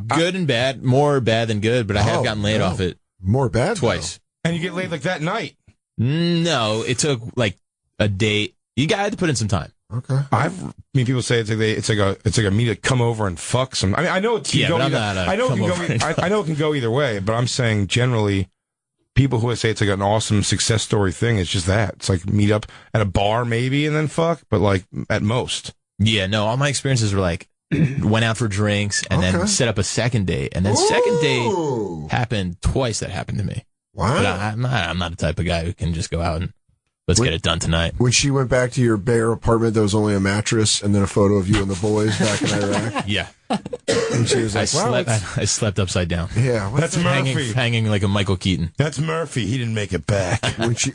Good and bad. More bad than good, but I have gotten laid off it More bad twice. And you get laid like that night? No, it took like a date. You got to put in some time. Okay. People say it's like a me to come over and fuck some. I mean, I know it can go. But I'm either, not. I know it can go either way. But I'm saying generally, people who say it's like an awesome success story thing, it's just that. It's like meet up at a bar maybe and then fuck, but like at most. Yeah, no. All my experiences were like went out for drinks and then set up a second date, and then second date happened twice. That happened to me. Wow. But I'm not the type of guy who can just go out and let's get it done tonight. When she went back to your bare apartment, there was only a mattress and then a photo of you and the boys back in Iraq. Yeah. And she was like, I slept upside down. Yeah, that's Murphy. Hanging like a Michael Keaton. That's Murphy. He didn't make it back.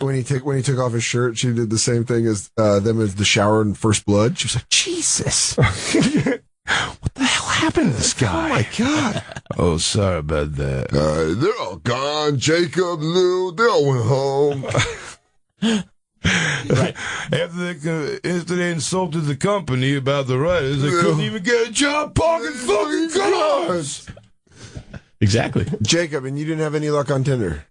when he took off his shirt, she did the same thing as them as the shower in First Blood. She was like, Jesus. What the hell happened to this guy? Oh, my God. Oh, sorry about that. They're all gone. Jacob, Lou, they all went home. Right. After they insulted the company about the writers, they couldn't even get a job parking fucking cars. Exactly. Jacob, and you didn't have any luck on Tinder?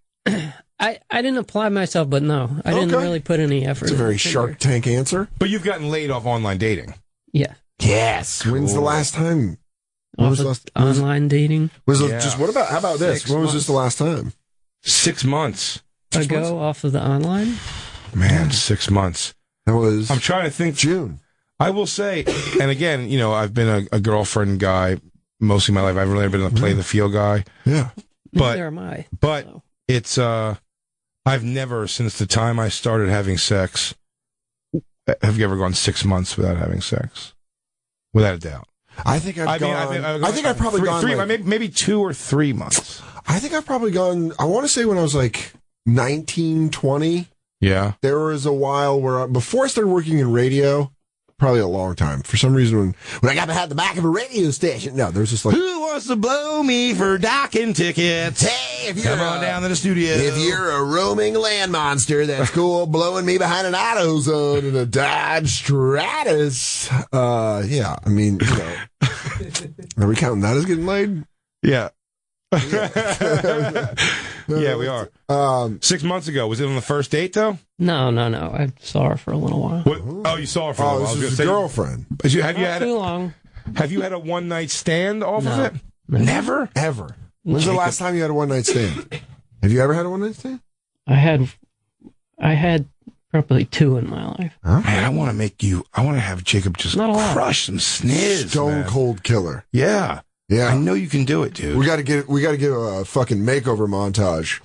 I didn't apply myself, but no, I didn't really put any effort. It's a very into Shark Tank answer. But you've gotten laid off online dating. Yeah. Yes. Cool. When's the last time? When was last, online dating? Just what about? How about this? 6 When was months. this the last time? 6 months ago off of the online. Man, 6 months. That was. I'm trying to think. June. I will say, and again, I've been a girlfriend guy most of my life. I've really been a play the field guy. Yeah. But Neither am I. But so. It's I've never, since the time I started having sex, have you ever gone 6 months without having sex? Without a doubt. I think I've probably gone maybe 2 or 3 months. I think I've probably gone, I want to say when I was like 19, 20. Yeah. There was a while where, before I started working in radio, probably a long time. For some reason, when I got behind the back of a radio station, no, there's just like, who wants to blow me for docking tickets? Hey, if you're come on down to the studio. If you're a roaming land monster, that's cool. Blowing me behind an AutoZone in a Dodge Stratus. Yeah, I mean, are we counting that as getting laid? Yeah. Yeah, we are. 6 months ago, was it on the first date though? No. I saw her for a little while. What? Oh, you saw her for a while. This is a girlfriend. Have you had too long. Have you had a one night stand off of it? No. Never, ever. When's the last time you had a one night stand? Have you ever had a one night stand? I had probably 2 in my life. Huh? Man, I want to have Jacob just crush some sniz. Stone cold killer. Yeah. Yeah, I know you can do it, dude. We got to get a fucking makeover montage.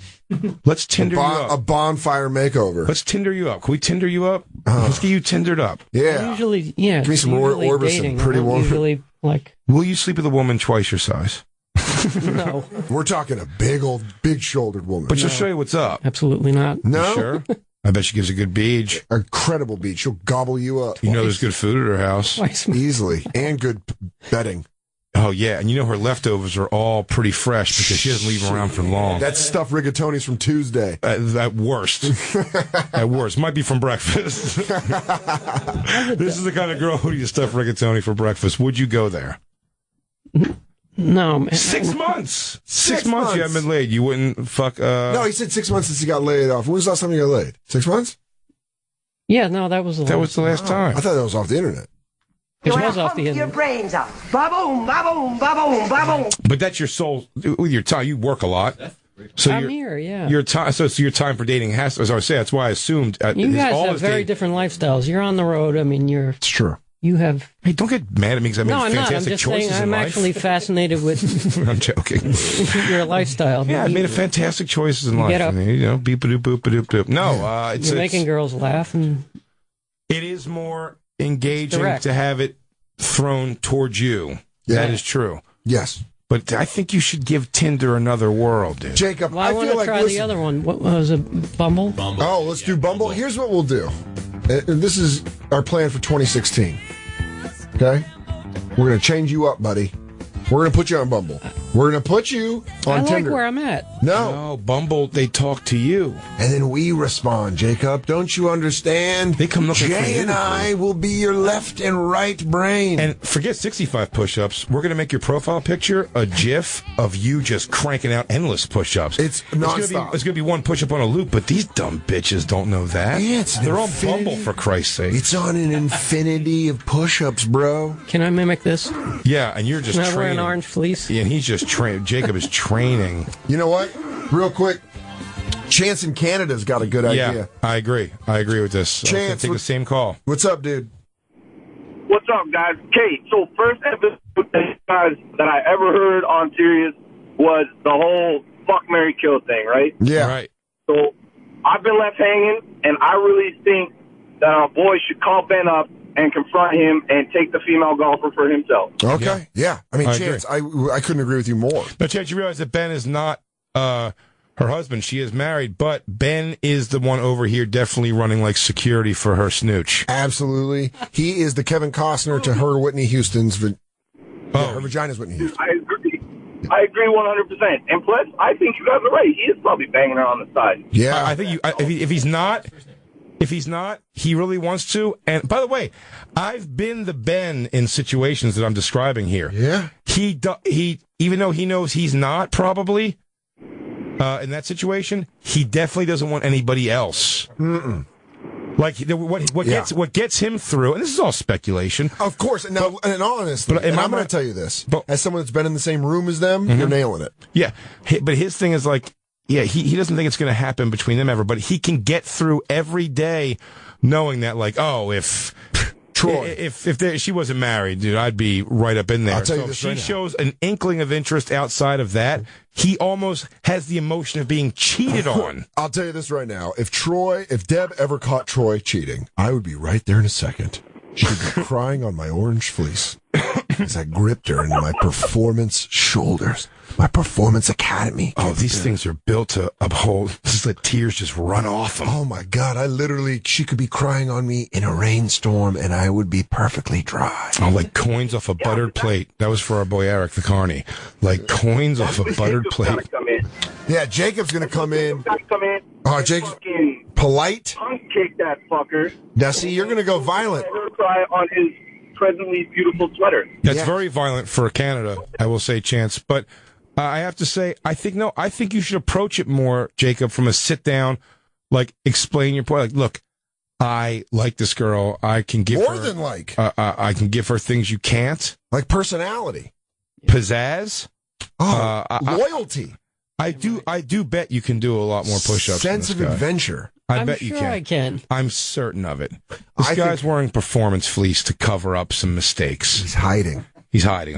Let's Tinder you up. A bonfire makeover. Let's Tinder you up. Can we Tinder you up? Let's get you Tindered up. Yeah. Usually, yeah. Give me some more Orbison, pretty woman. Usually, like. Will you sleep with a woman twice your size? No. We're talking a big shouldered woman. But she'll show you what's up. Absolutely not. No. You sure? I bet she gives a good beach. Incredible beach. She'll gobble you up. You know there's good food at her house. Easily. And good bedding. Oh, yeah. And her leftovers are all pretty fresh because she doesn't leave them around for long. That's stuffed rigatoni's from Tuesday. At worst. At worst. Might be from breakfast. This is the kind of girl who eats stuffed rigatoni for breakfast. Would you go there? No, man. 6 months. 6 months you haven't been laid. You wouldn't fuck. No, he said 6 months since he got laid off. When was the last time you got laid? 6 months? Yeah, no, that was the last time. I thought that was off the internet. It was off the internet. Your brains out. Ba-boom, ba-boom, ba-boom, ba-boom. But that's your soul. With your time, you work a lot. So I'm here, yeah. Your time, so your time for dating has. As I say, that's why I assumed. You guys have very different lifestyles. You're on the road. I mean, It's true. You have. Hey, don't get mad at me because I made I'm not. fantastic I'm just choices saying in I'm life. actually fascinated with. I'm joking. Your lifestyle. Yeah, I made a fantastic choices in life. Get up. I mean, beep a doop boop a doop doop. No, You're making girls laugh, and it is more engaging direct. to have it thrown towards you. Yeah. That is true. Yes. But I think you should give Tinder another whirl, dude. Jacob, I want feel to like try the other one. What was it? Bumble? Oh, let's do Bumble. Here's what we'll do. And this is our plan for 2016. Okay? We're going to change you up, buddy. We're going to put you on Bumble. We're going to put you on I like Tinder. where I'm at. No, Bumble, they talk to you. And then we respond, Jacob. Don't you understand? They come looking for Jay you. and I will be your left and right brain. And forget 65 push-ups. We're going to make your profile picture a GIF of you just cranking out endless push-ups. It's nonstop. It's going to be one push-up on a loop, but these dumb bitches don't know that. Yeah, They're on Bumble, for Christ's sake. It's on an infinity of push-ups, bro. Can I mimic this? Yeah, and you're just Can I wear training. an orange fleece? Yeah, and he's just training. Jacob is training. You know what? Real quick. Chance in Canada's got a good idea. Yeah, I agree. I agree with this. Chance, take the same call. What's up, dude? What's up, guys? Kate, so first episode guys that I ever heard on Sirius was the whole fuck, marry, kill thing, right? Yeah. Right. So I've been left hanging, and I really think that our boy should call Ben up and confront him and take the female golfer for himself. Okay. Yeah. I mean, I Chance, I couldn't agree with you more. Now, Chad, you realize that Ben is not her husband. She is married, but Ben is the one over here definitely running like security for her snooch. Absolutely. He is the Kevin Costner to her Whitney Houston's. Yeah, her vagina's Whitney Houston. I agree 100%. And plus, I think you guys are right. He is probably banging her on the side. Yeah. I think if he's not, he really wants to. And by the way, I've been the Ben in situations that I'm describing here. Yeah. He even though he knows he's not probably in that situation, he definitely doesn't want anybody else. Mm-mm. Like what gets him through, and this is all speculation, of course. And now, and honestly, and I'm going to tell you this, as someone that's been in the same room as them, you're nailing it. Yeah, but his thing is like, yeah, he doesn't think it's going to happen between them ever, but he can get through every day knowing that, like, oh, if Troy, if she wasn't married, dude, I'd be right up in there. I'll tell you so this if she shows an inkling of interest outside of that, he almost has the emotion of being cheated on. I'll tell you this right now. If Deb ever caught Troy cheating, I would be right there in a second. She'd be crying on my orange fleece as I gripped her into my performance shoulders. My performance academy. Oh, these things are built to uphold. Just let tears just run off them. Oh my God. She could be crying on me in a rainstorm and I would be perfectly dry. Oh, like coins off a buttered plate. That was for our boy Eric the Carney. Like coins off a buttered plate. Yeah, Jacob's going to come in. Oh, Jacob. Polite. Punk kick that fucker. Now, see, you're going to go violent. Cry on his presently beautiful sweater. That's very violent for Canada, I will say, Chance. But I have to say, I think you should approach it more, Jacob, from a sit down, like explain your point. Like, look, I like this girl. I can give more her, than like. I can give her things you can't, like personality, pizzazz, loyalty. I do bet you can do a lot more push-ups. Sense of adventure. I bet you can. I can. I'm certain of it. This guy's wearing performance fleece to cover up some mistakes. He's hiding.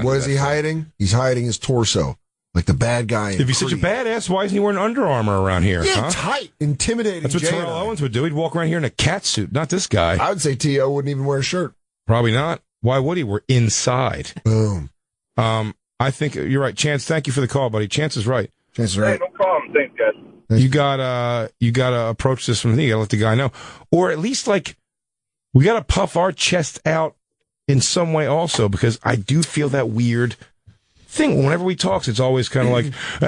What is he hiding? He's hiding his torso. Like the bad guy in If he's such a badass, why isn't he wearing Under Armour around here? Yeah, tight, intimidating. That's what Terrell Owens would do. He'd walk around here in a cat suit. Not this guy. I would say T.O. wouldn't even wear a shirt. Probably not. Why would he? We're inside. Boom. I think you're right. Chance, thank you for the call, buddy. Chance is right. Chance is right. Hey, no problem. Thanks, guys. You gotta approach this from the. You gotta let the guy know, or at least like we gotta puff our chest out in some way also, because I do feel that weird thing. Whenever we talk, it's always kind of like,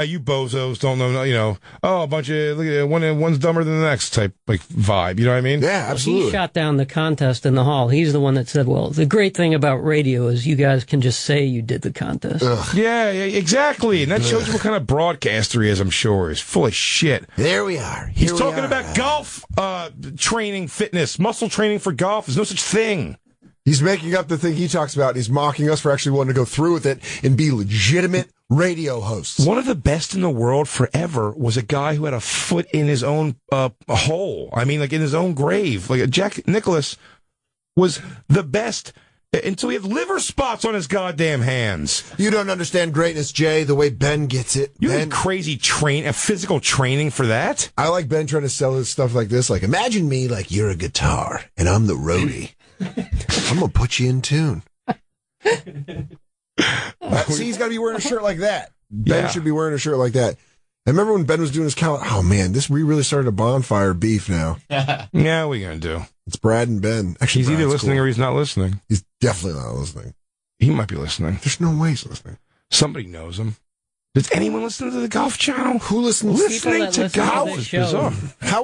you bozos don't know, oh, a bunch of, look at one's dumber than the next type, like, vibe. You know what I mean? Yeah, absolutely. He shot down the contest in the hall. He's the one that said, well, the great thing about radio is you guys can just say you did the contest. Yeah, exactly. And that shows you what kind of broadcaster he is, I'm sure. He's full of shit. There we are. He's talking about golf training, fitness, muscle training for golf. There's no such thing. He's making up the thing he talks about, and he's mocking us for actually wanting to go through with it and be legitimate radio hosts. One of the best in the world forever was a guy who had a foot in his own hole. I mean, like in his own grave. Like Jack Nicklaus was the best until he had liver spots on his goddamn hands. You don't understand greatness, Jay, the way Ben gets it. You need crazy physical training for that? I like Ben trying to sell his stuff like this. Like, imagine me like you're a guitar, and I'm the roadie. I'm going to put you in tune. See, he's got to be wearing a shirt like that. Ben should be wearing a shirt like that. I remember when Ben was doing his calendar. Oh, man, we really started a bonfire beef now. Yeah, what are you going to do? It's Brad and Ben. Actually, he's either listening or he's not listening. He's definitely not listening. He might be listening. There's no way he's listening. Somebody knows him. Does anyone listen to the Golf Channel? Who listens? Listening to golf is bizarre.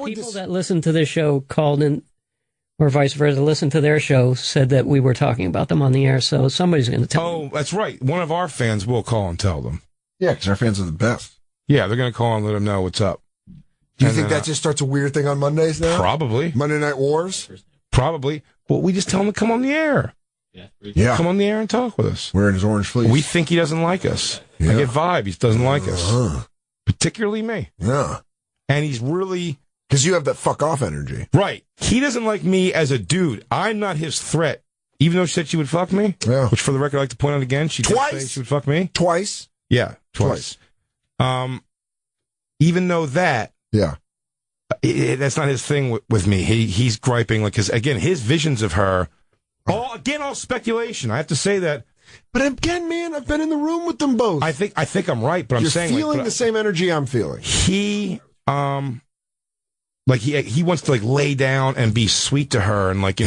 People that listen to this show called in, or vice versa, listen to their show, said that we were talking about them on the air, so somebody's going to tell them. Oh, that's right. One of our fans will call and tell them. Yeah, because our fans are the best. Yeah, they're going to call and let them know what's up. Do you think that just starts a weird thing on Mondays now? Probably. Monday Night Wars? Probably. But we just tell him to come on the air. Yeah. Come on the air and talk with us. Wearing his orange fleece. We think he doesn't like us. I get vibe. He doesn't like us. Particularly me. Yeah. And he's really... Because you have that fuck off energy. Right. He doesn't like me as a dude. I'm not his threat. Even though she said she would fuck me. Yeah. Which, for the record, I'd like to point out again. She did say she would fuck me. Twice? Yeah, twice. Even though that... Yeah. That's not his thing with me. He's griping, like, because, again, his visions of her... all speculation. I have to say that. But again, man, I've been in the room with them both. I think I'm right, but I'm saying... You're feeling the same energy I'm feeling. He... Like he wants to like lay down and be sweet to her and like,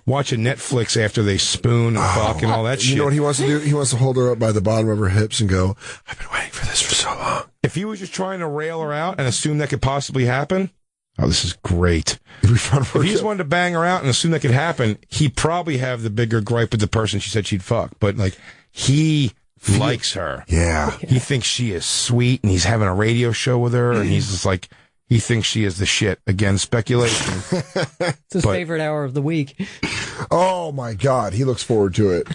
watch a Netflix after they spoon and fuck and all that shit. You know what he wants to do? He wants to hold her up by the bottom of her hips and go, I've been waiting for this for so long. If he was just trying to rail her out and assume that could possibly happen, oh, this is great. If he just wanted to bang her out and assume that could happen, he'd probably have the bigger gripe with the person she said she'd fuck. But like, he likes her. Yeah. He thinks she is sweet and he's having a radio show with her and he's just like, he thinks she is the shit. Again, speculation. It's his favorite hour of the week. Oh, my God. He looks forward to it.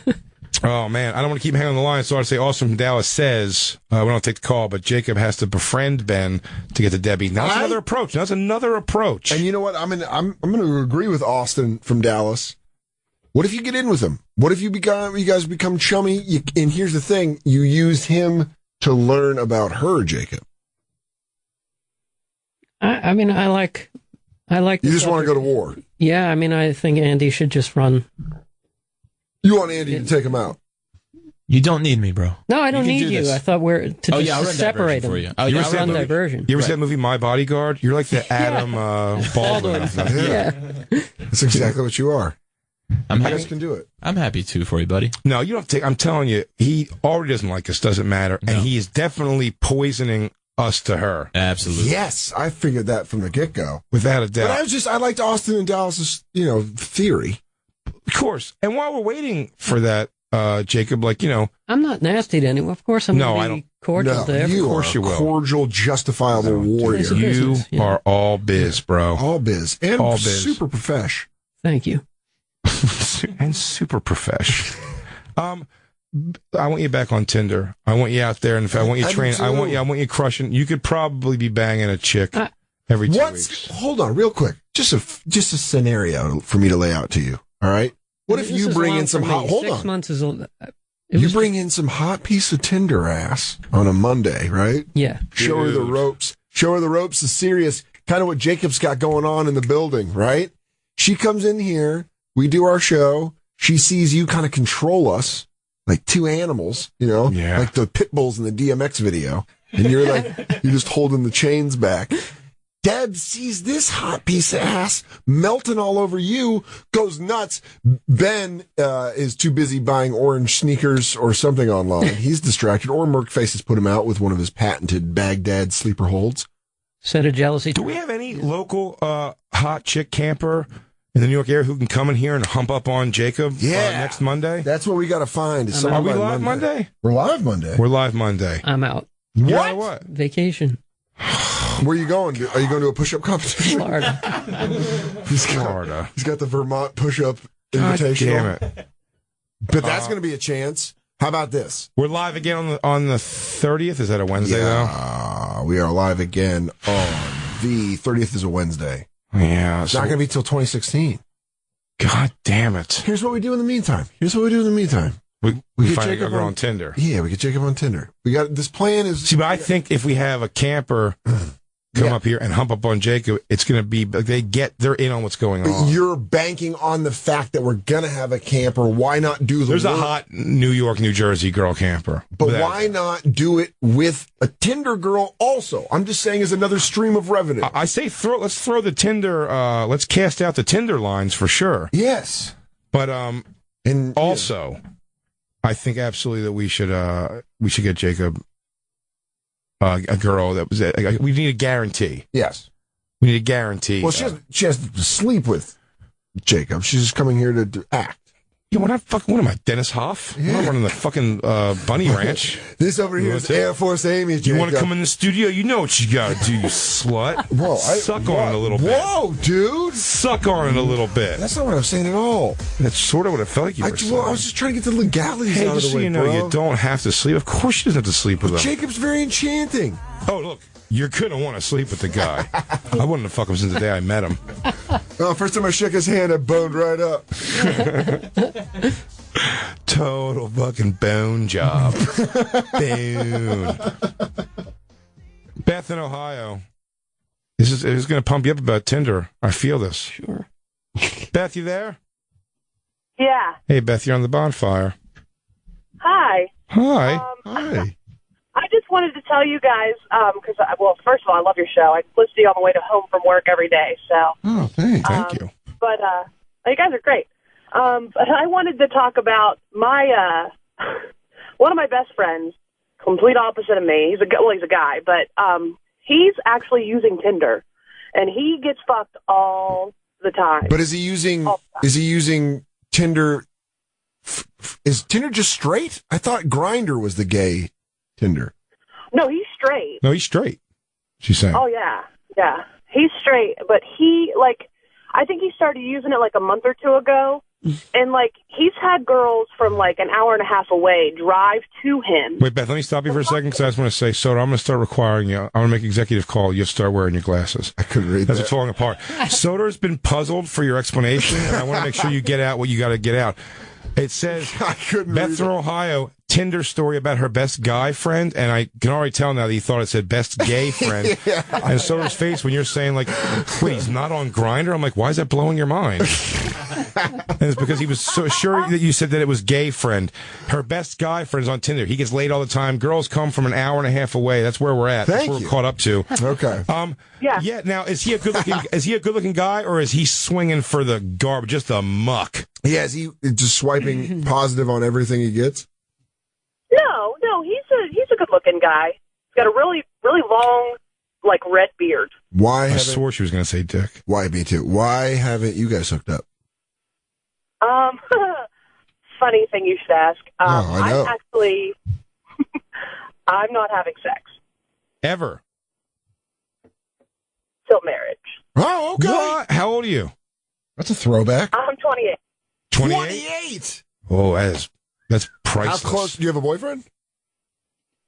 Oh, man. I don't want to keep hanging on the line, so I'd say Austin from Dallas says, we don't take the call, but Jacob has to befriend Ben to get to Debbie. Now that's another approach. That's another approach. And you know what? I'm going to agree with Austin from Dallas. What if you get in with him? What if you guys become chummy? And here's the thing. You use him to learn about her, Jacob. I like. You just want to go to war. Yeah, I think Andy should just run. You want Andy to take him out? You don't need me, bro. No, I don't need you. I thought we're to I'll just run separate diversion them. for you. I'll run diversion. You ever see that movie My Bodyguard? You're like the Adam Baldwin. Yeah. That's exactly what you are. You guys can do it. I'm happy too for you, buddy. No, you don't take. I'm telling you, he already doesn't like us. Doesn't matter, and he is definitely poisoning us to her. Absolutely. Yes, I figured that from the get-go. Without a doubt. But I liked Austin and Dallas's, theory. Of course. And while we're waiting for that, Jacob, I'm not nasty to anyone. Of course I'm going to be cordial to everyone. You Of course you will. Cordial, justifiable warrior. You are all biz, bro. All biz. And all biz. Super profesh. Thank you. And super profesh. I want you back on Tinder. I want you out there, and I want you training. I want you crushing. You could probably be banging a chick every 2 weeks. Hold on, real quick. Just a scenario for me to lay out to you. All right. What if you bring in some hot? Hold on. 6 months is. You bring in some hot piece of Tinder ass on a Monday, right? Yeah. Show her the ropes. Show her the ropes. The serious kind of what Jacob's got going on in the building, right? She comes in here. We do our show. She sees you kind of control us. Like two animals, like the pit bulls in the DMX video. And you're you're just holding the chains back. Deb sees this hot piece of ass melting all over you, goes nuts. Ben is too busy buying orange sneakers or something online. He's distracted. Or Merkface has put him out with one of his patented Baghdad sleeper holds. Set of jealousy. Do we have any local hot chick camper in the New York area who can come in here and hump up on Jacob next Monday? That's what we got to find. Are we live Monday? We're live Monday. We're live Monday. I'm out. What? Vacation. Where are you going? Are you going to a push-up competition? Florida. He's got the Vermont push-up invitation. Damn it. But that's going to be a chance. How about this? We're live again on the 30th. Is that a Wednesday, though? We are live again on the 30th is a Wednesday. Yeah. It's not going to be till 2016. God damn it. Here's what we do in the meantime. We get find Jacob a girl on Tinder. Yeah, we get Jacob on Tinder. We got this plan is. See, but I think if we have a camper come up here and hump up on Jacob, it's going to be they're in on what's going on. You're banking on the fact that we're going to have a camper. Why not do the There's work? a hot New York, New Jersey girl camper. But why not do it with a Tinder girl also? I'm just saying as another stream of revenue. I say let's throw the Tinder, let's cast out the Tinder lines for sure. Yes. But and also, I think absolutely that we should get Jacob a girl that was we need a guarantee. Yes. We need a guarantee. Well, she has to sleep with Jacob. She's just coming here to act. Yeah, what am I, Dennis Hoff? Yeah. I'm running the fucking Bunny Ranch. This over here is Air Force Amy, Jacob. You want to come in the studio? You know what you got to do, you slut. Whoa, Suck on it a little bit. Whoa, dude. Suck on it a little bit. That's not what I was saying at all. That's sort of what it felt like you were saying. Well, I was just trying to get the legalities out of the way, just so you know, bro. you don't have to sleep. Of course she doesn't have to sleep with him. Jacob's very enchanting. Oh, look. You're going to want to sleep with the guy. I wouldn't have fucked him since the day I met him. Oh, first time I shook his hand, I boned right up. Total fucking bone job. Bone. Beth in Ohio. This is going to pump you up about Tinder. I feel this. Sure. Beth, you there? Yeah. Hey, Beth, you're on the Bonfire. Hi. Hi. Hi. I just wanted to tell you guys, because, well, first of all, I love your show. I listen to you on the way to home from work every day. So. Oh, thank you. But you guys are great. But I wanted to talk about my one of my best friends, complete opposite of me. He's a guy, but he's actually using Tinder, and he gets fucked all the time. But is he using Tinder? Is Tinder just straight? I thought Grindr was the gay Tinder. No, he's straight. No, he's straight. She's saying. Oh yeah. He's straight, but I think he started using it like a month or two ago, and he's had girls from an hour and a half away drive to him. Wait, Beth, let me stop you for a second because I just want to say, Soder, I'm going to start requiring you. I want to make executive call. You have to start wearing your glasses. I couldn't read that. That's falling apart. Soder's been puzzled for your explanation, and I want to make sure you get out what you got to get out. It says, Beth from Ohio, Tinder story about her best guy friend, and I can already tell now that he thought it said best gay friend. Yeah. And Soder's face when you're saying, wait, he's not on Grindr? I'm like, why is that blowing your mind? And it's because he was so sure that you said that it was gay friend. Her best guy friend's on Tinder. He gets laid all the time. Girls come from an hour and a half away. That's where we're at. That's where we're caught up to. Okay. Yeah. Now, is he a good looking guy, or is he swinging for the garbage, just the muck? Yeah, is he just swiping positive on everything he gets? No, he's a good looking guy. He's got a really, really long, red beard. I swore she was going to say dick. Why, me too. Why haven't you guys hooked up? Funny thing you should ask. I know. I'm not having sex. Ever? Till marriage. Oh, okay. What? How old are you? That's a throwback. I'm 28. 28? Oh, that's priceless. How close? Do you have a boyfriend?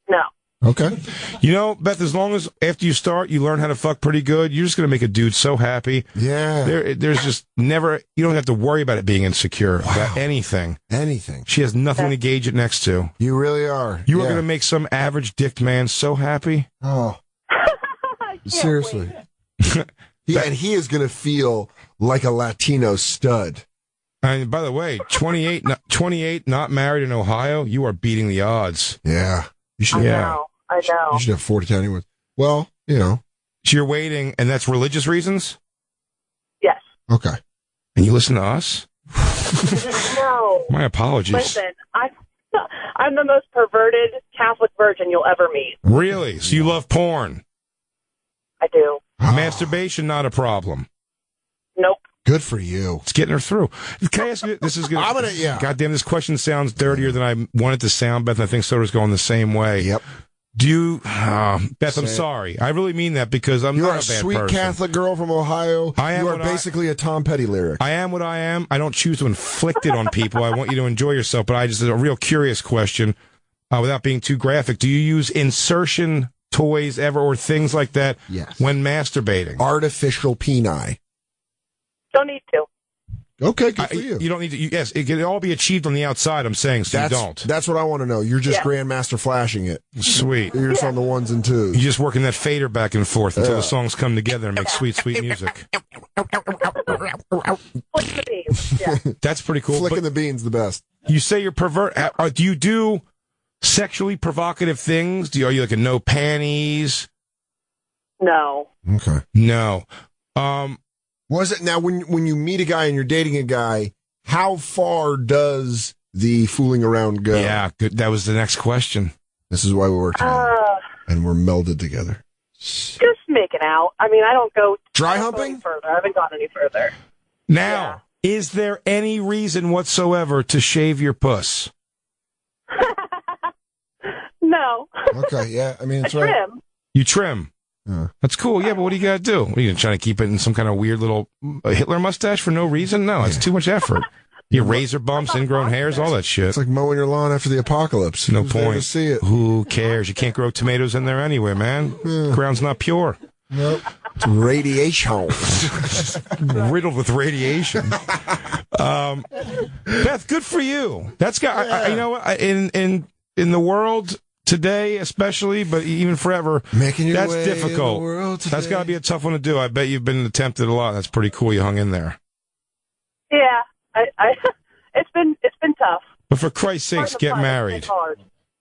No. Okay. You know, Beth, as long as after you start, you learn how to fuck pretty good, you're just going to make a dude so happy. Yeah. There's just never, you don't have to worry about it being insecure about anything. Anything. She has nothing to gauge it next to. You really are. You are going to make some average dicked man so happy. Oh. Seriously. And he is going to feel like a Latino stud. And by the way, 28, not married in Ohio, you are beating the odds. Yeah. You should. I know. You should have 4 to 10 anyways. Well, So you're waiting, and that's religious reasons? Yes. Okay. And you listen to us? No. My apologies. Listen, I'm the most perverted Catholic virgin you'll ever meet. Really? So you love porn? I do. Masturbation, not a problem? Nope. Good for you. It's getting her through. Can I ask you, this is good. Goddamn, this question sounds dirtier than I want it to sound, Beth, and I think Soder's going the same way. Yep. Do you, Beth, I'm sorry. I really mean that because I'm not a bad person. You're a sweet Catholic girl from Ohio. I am. You are basically a Tom Petty lyric. I am what I am. I don't choose to inflict it on people. I want you to enjoy yourself, but a real curious question, without being too graphic. Do you use insertion toys ever or things like that when masturbating? Artificial peni. Don't need to. Okay, good for you. You don't need to. Yes, it can all be achieved on the outside, I'm saying, so you don't. That's what I want to know. You're just Grandmaster flashing it. Sweet. You're just on the ones and twos. You're just working that fader back and forth until the songs come together and make sweet, sweet music. That's pretty cool. Flicking the beans the best. You say you're pervert. Do you do sexually provocative things? Are you like a no panties? No. Okay. No. Was it now when you meet a guy and you're dating a guy, how far does the fooling around go? Yeah, good. That was the next question. This is why we work together. And we're melded together. Just making out. I mean, I don't go dry humping further. I haven't gone any further. Now, is there any reason whatsoever to shave your puss? No. Okay, yeah. I mean, it's trim. right. You trim. That's cool. Yeah, but what do you got to do? What, are you trying to keep it in some kind of weird little Hitler mustache for no reason? No, it's too much effort. Your razor bumps, ingrown hairs, all that shit. It's like mowing your lawn after the apocalypse. No Who's there point. to see it? Who cares? You can't grow tomatoes in there anyway, man. Ground's not pure. Nope. It's radiation. Riddled with radiation. Beth, good for you. That's got. You know what? In the world today, especially, but even forever, making your that's way difficult. In the world today. That's got to be a tough one to do. I bet you've been tempted a lot. That's pretty cool. You hung in there. Yeah, it's been tough. But for Christ's sakes, get married.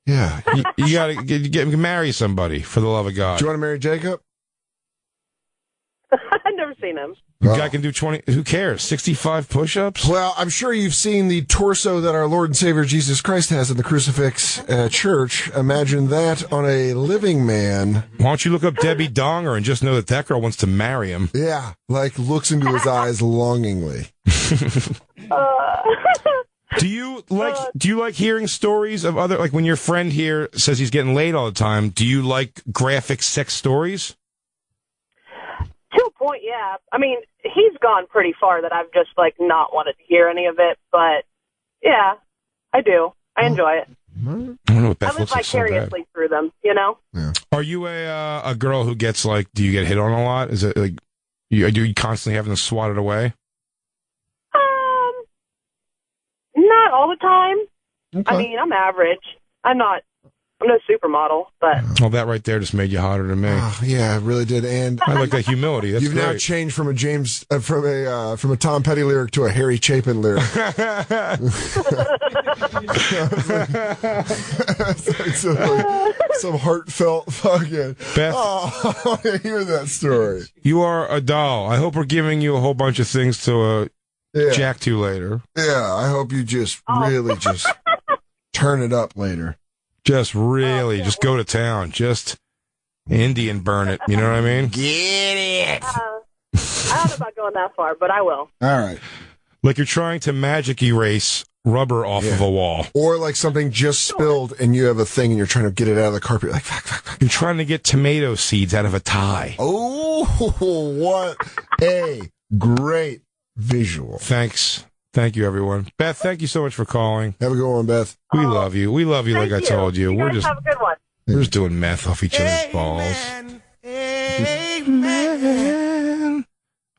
Yeah. You got to marry somebody for the love of God. Do you want to marry Jacob? I've never seen him. The guy can do 20. Who cares? 65 push-ups. Well, I'm sure you've seen the torso that our Lord and Savior Jesus Christ has in the crucifix church. Imagine that on a living man. Why don't you look up Debbie Donger and just know that girl wants to marry him? Yeah, like looks into his eyes longingly. Do you like hearing stories of other, like when your friend here says he's getting laid all the time? Do you like graphic sex stories? To a point, yeah. I mean, he's gone pretty far that I've just, like, not wanted to hear any of it, but, yeah, I do. I enjoy it. I don't know what Beth I live looks like so bad. vicariously through them, you know? Yeah. Are you a girl who gets, like, do you get hit on a lot? Is it, like, do you constantly having to swat it away? Not all the time. Okay. I mean, I'm average. I'm no supermodel, but... Well, that right there just made you hotter than me. Oh, yeah, it really did. And I like that humility. That's you've great. now changed from a from a Tom Petty lyric to a Harry Chapin lyric. It's like some heartfelt fucking. Beth, I want to hear that story. you are a doll. I hope we're giving you a whole bunch of things to jack to later. Yeah, I hope you just really just turn it up later. Just really, just go to town. Just Indian burn it. You know what I mean? Get it. I don't know about going that far, but I will. All right. Like you're trying to magic erase rubber off of a wall. Or like something just spilled and you have a thing and you're trying to get it out of the carpet. You're like, fuck. You're trying to get tomato seeds out of a tie. Oh, what a great visual. Thanks. Thank you, everyone. Beth, thank you so much for calling. Have a good one, Beth. We love you. We love you like I told you. We're just have a good one. We're just doing meth off each other's balls. Amen.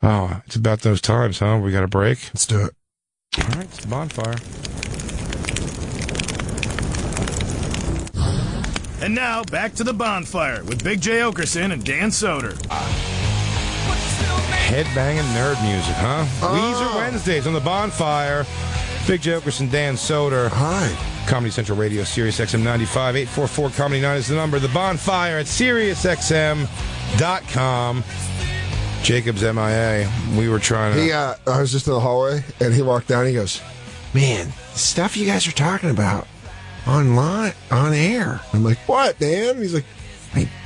Oh, it's about those times, huh? We got a break? Let's do it. All right, it's the bonfire. And now, back to the bonfire with Big J. Oakerson and Dan Soder. Headbanging nerd music, huh? Weezer Wednesdays on the bonfire. Big J. Oakerson, Dan Soder. Hi. Comedy Central Radio, Sirius XM 95. 844 Comedy 9 is the number. The bonfire at SiriusXM.com. Jacob's MIA. We were trying to... I was just in the hallway, and he walked down, and he goes, man, the stuff you guys are talking about online, on air. I'm like, what, man? He's like,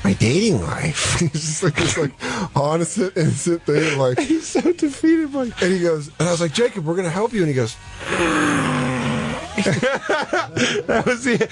my dating life. He's just like this, like, honest, innocent thing. Like, he's so defeated by... And he goes, and I was like, Jacob, we're going to help you. And he goes... That was it.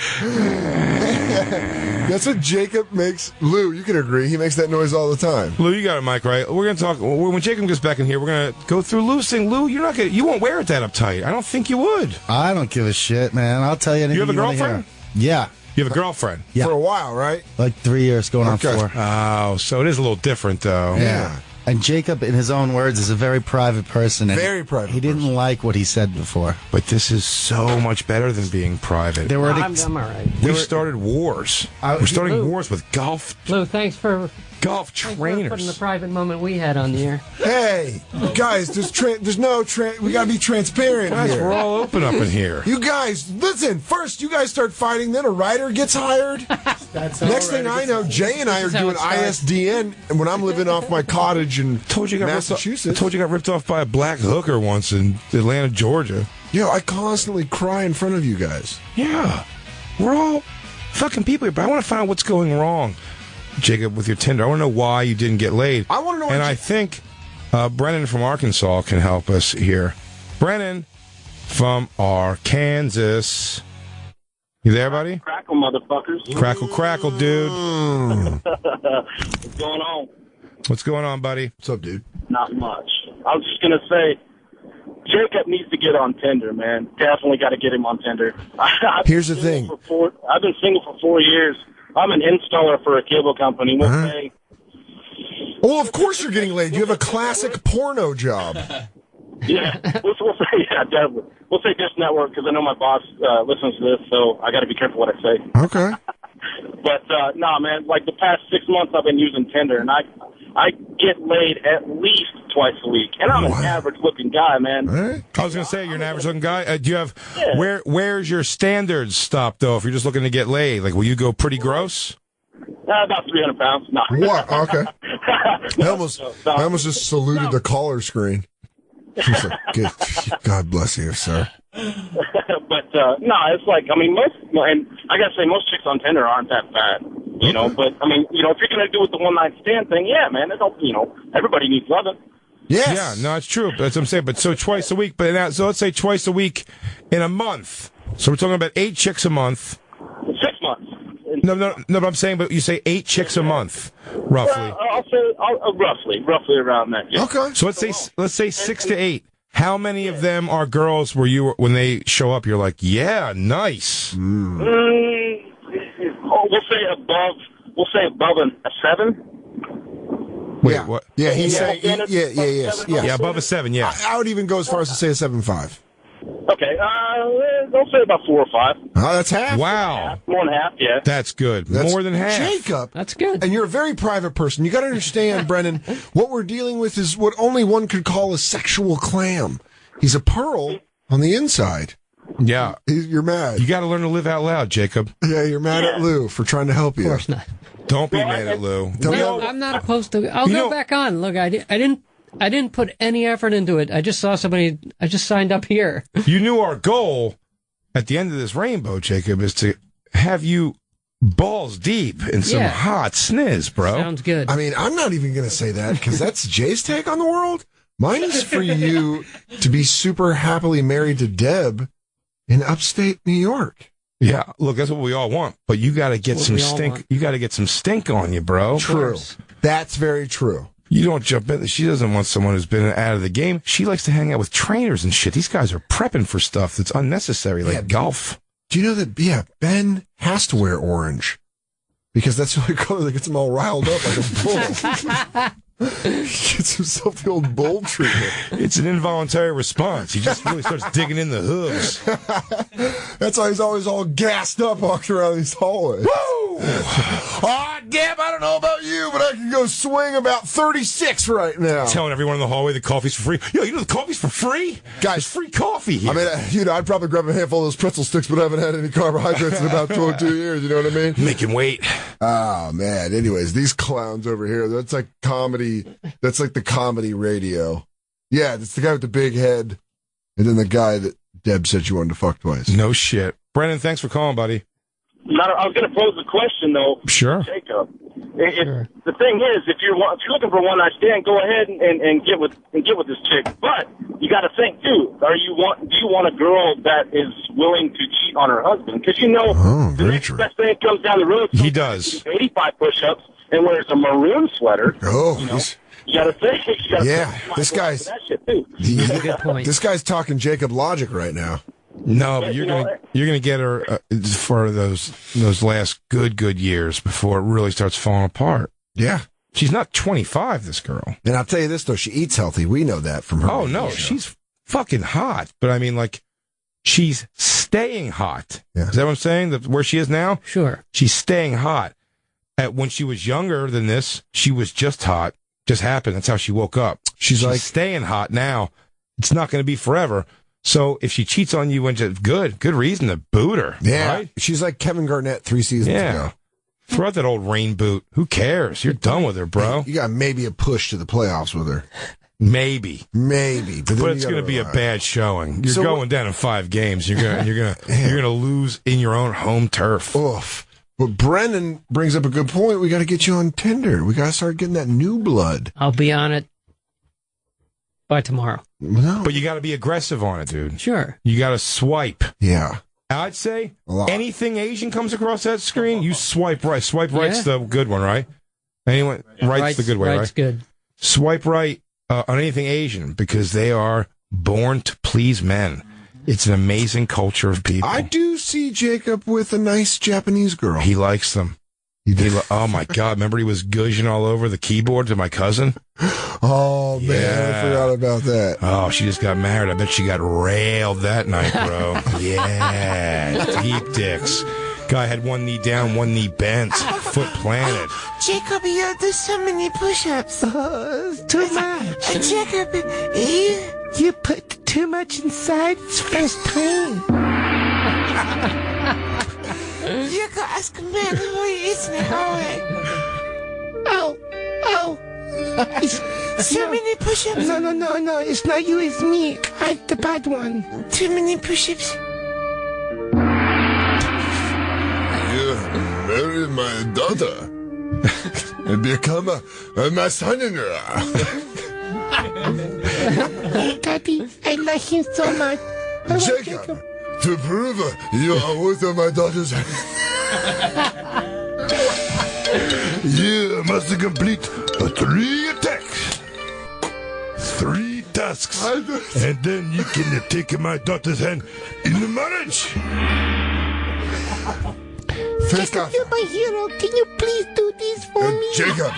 That's what Jacob makes. Lou, you can agree. He makes that noise all the time. Lou, you got a mic, right? We're going to talk. When Jacob gets back in here, we're going to go through Lou's thing. Lou, you're not gonna, you won't wear it that uptight. I don't think you would. I don't give a shit, man. I'll tell you anything. You have a wanna girlfriend? hear. Yeah. You have a girlfriend? Yeah. For a while, right? Like 3 years, going on 4. Oh, so it is a little different, though. Yeah. And Jacob, in his own words, is a very private person. And very private. He didn't like what he said before. But this is so much better than being private. There were I'm all right. We started wars. We're starting Lou, wars with golf Lou, thanks for golf trainers. putting the private moment we had on the air. Hey, guys, there's no we gotta be transparent Guys, here. we're all open up in here. You guys, listen. First, you guys start fighting, then a writer gets hired. Next thing I know, Jay and I are doing ISDN, and when I'm living off my cottage in Massachusetts. I told you got ripped off by a black hooker once in Atlanta, Georgia. Yo, I constantly cry in front of you guys. Yeah, we're all fucking people here, but I want to find out what's going wrong, Jacob, with your Tinder. I want to know why you didn't get laid. I want to know. And I think Brennan from Arkansas can help us here. Brennan from Arkansas. You there, buddy? Crackle, motherfuckers. Crackle, dude. What's going on? What's going on, buddy? What's up, dude? Not much. I was just going to say, Jacob needs to get on Tinder, man. Definitely got to get him on Tinder. Here's the thing. I've been single for 4 years. I'm an installer for a cable company. We'll say, well, of course you're getting laid. You have a classic porno job. Yeah, we'll say, yeah, definitely. We'll say Dish Network because I know my boss listens to this, so I got to be careful what I say. Okay. But nah, man, like the past 6 months I've been using Tinder, and I get laid at least twice a week, and I'm an average-looking guy, man. Right. I was going to say, you're an average-looking guy. Do you have where's your standards stop, though, if you're just looking to get laid? Like, will you go pretty gross? About 300 pounds. No. What? Okay. I almost just saluted the caller screen. She's like, God bless you, sir. But, no, it's like, I mean, and I got to say, most chicks on Tinder aren't that bad, you know, but, I mean, you know, if you're going to do it the one-night stand thing, yeah, man, you know, everybody needs loving. Yes. Yeah, no, it's true. That's what I'm saying. But so twice a week. But now, so let's say twice a week in a month. So we're talking about 8 chicks a month. 6 months. No, but I'm saying, but you say 8 chicks a month, roughly. I'll say roughly around that. Yeah. Okay. So let's say 6 to 8. How many of them are girls where you, when they show up, you're like, yeah, nice. We'll say above a 7. Wait, what? Yeah, he's saying, yes. Yeah, above a 7, yeah. I would even go as far as to say a 7.5. Okay, I'll say about 4 or 5. Oh, that's half. Wow. More than half, yeah. That's good. More than half. Jacob. That's good. And you're a very private person. You got to understand, Brennan, what we're dealing with is what only one could call a sexual clam. He's a pearl on the inside. Yeah. You're mad. You got to learn to live out loud, Jacob. Yeah, you're mad at Lou for trying to help you. Of course not. Don't be mad at Lou. No, I'm not opposed to. I'll go back on. Look, I didn't put any effort into it. I just saw somebody. I just signed up here. You knew our goal at the end of this rainbow, Jacob, is to have you balls deep in some hot sniz, bro. Sounds good. I mean, I'm not even going to say that because that's Jay's take on the world. Mine is for you to be super happily married to Deb in upstate New York. Yeah, look, that's what we all want. But you got to get some stink. You got to get some stink on you, bro. True. That's very true. You don't jump in. She doesn't want someone who's been out of the game. She likes to hang out with trainers and shit. These guys are prepping for stuff that's unnecessary, like golf. Do you know that, Ben has to wear orange because that's the only color that gets him all riled up like a bull. He gets himself the old bull treatment. It's an involuntary response. He just really starts digging in the hooves. That's why he's always all gassed up walking around these hallways. Woo! Deb, I don't know about you, but I can go swing about 36 right now. Telling everyone in the hallway the coffee's for free. Yo, you know the coffee's for free? Guys, there's free coffee here. I mean, I'd probably grab a handful of those pretzel sticks, but I haven't had any carbohydrates in about 2 years, you know what I mean? Make him wait. Oh, man. Anyways, these clowns over here, that's like comedy. That's like the comedy radio. Yeah, it's the guy with the big head, and then the guy that Deb said she wanted to fuck twice. No shit. Brennan, thanks for calling, buddy. I was going to pose the question, though. Sure. Jacob. The thing is, if you're looking for one night stand, go ahead and get with this chick. But you got to think too. Do you want a girl that is willing to cheat on her husband? Because the next best thing comes down the road. He does 85 push-ups and wears a maroon sweater. Oh, you got to think. This guy's. That shit too. That's a good point. This guy's talking Jacob logic right now. No, but you're gonna get her for those last good years before it really starts falling apart. Yeah, she's not 25. This girl, and I'll tell you this though, she eats healthy. We know that from her. Oh no, she's fucking hot. But I mean, like, she's staying hot. Yeah. Is that what I'm saying? Where she is now? Sure. She's staying hot. When she was younger than this, she was just hot. Just happened. That's how she woke up. She's like staying hot now. It's not going to be forever. So if she cheats on you, good reason to boot her. Yeah, right? She's like Kevin Garnett 3 seasons ago. Throw out that old rain boot. Who cares? You're done with her, bro. You got maybe a push to the playoffs with her. Maybe. But it's going to be a bad showing. You're going down in 5 games. You're gonna lose in your own home turf. Oof. But Brennan brings up a good point. We got to get you on Tinder. We got to start getting that new blood. I'll be on it by tomorrow. No. But you got to be aggressive on it, dude. Sure. You got to swipe. Yeah. I'd say anything Asian comes across that screen, you swipe right. Swipe right's the good one, right? Anyone, right's the good way, right's right? Good. Swipe right on anything Asian because they are born to please men. It's an amazing culture of people. I do see Jacob with a nice Japanese girl. He likes them. Oh my God! Remember he was gushing all over the keyboard to my cousin. Oh man, I forgot about that. Oh, she just got married. I bet she got railed that night, bro. Yeah, deep dicks. Guy had one knee down, one knee bent. Foot planted. Jacob, you do so many push-ups. Too much. Jacob, You put too much inside. It's first time. you go ask a man who is me. Oh. So many push-ups. No. It's not you, it's me. I'm the bad one. Too many push-ups. You marry my daughter and become my son-in-law. Daddy, I like him so much. Jacob, to prove you are worth my daughter's hand, you must complete 3 attacks. 3 tasks. And then you can take my daughter's hand in marriage. First off, You're my hero. Can you please do this for me? Jacob,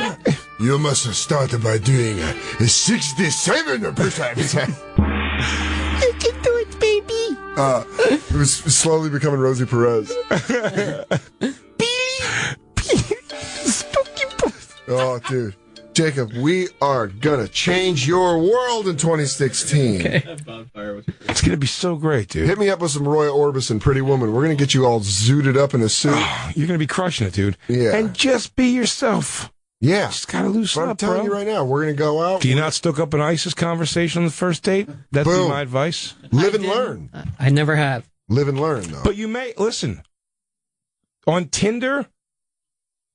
you must start by doing 67 push-ups. You can do it, baby. It was slowly becoming Rosie Perez. Spooky poof. Oh, dude. Jacob, we are going to change your world in 2016. Okay. It's going to be so great, dude. Hit me up with some Roy Orbison, Pretty Woman. We're going to get you all zooted up in a suit. Oh, you're going to be crushing it, dude. Yeah. And just be yourself. Yeah. Just got to loosen But I'm up, telling bro. you right now, we're going to go out. Do you not stoke up an ISIS conversation on the first date? That'd be Boom. my advice. Live and learn. I never have. Live and learn, though. But you may, listen, on Tinder,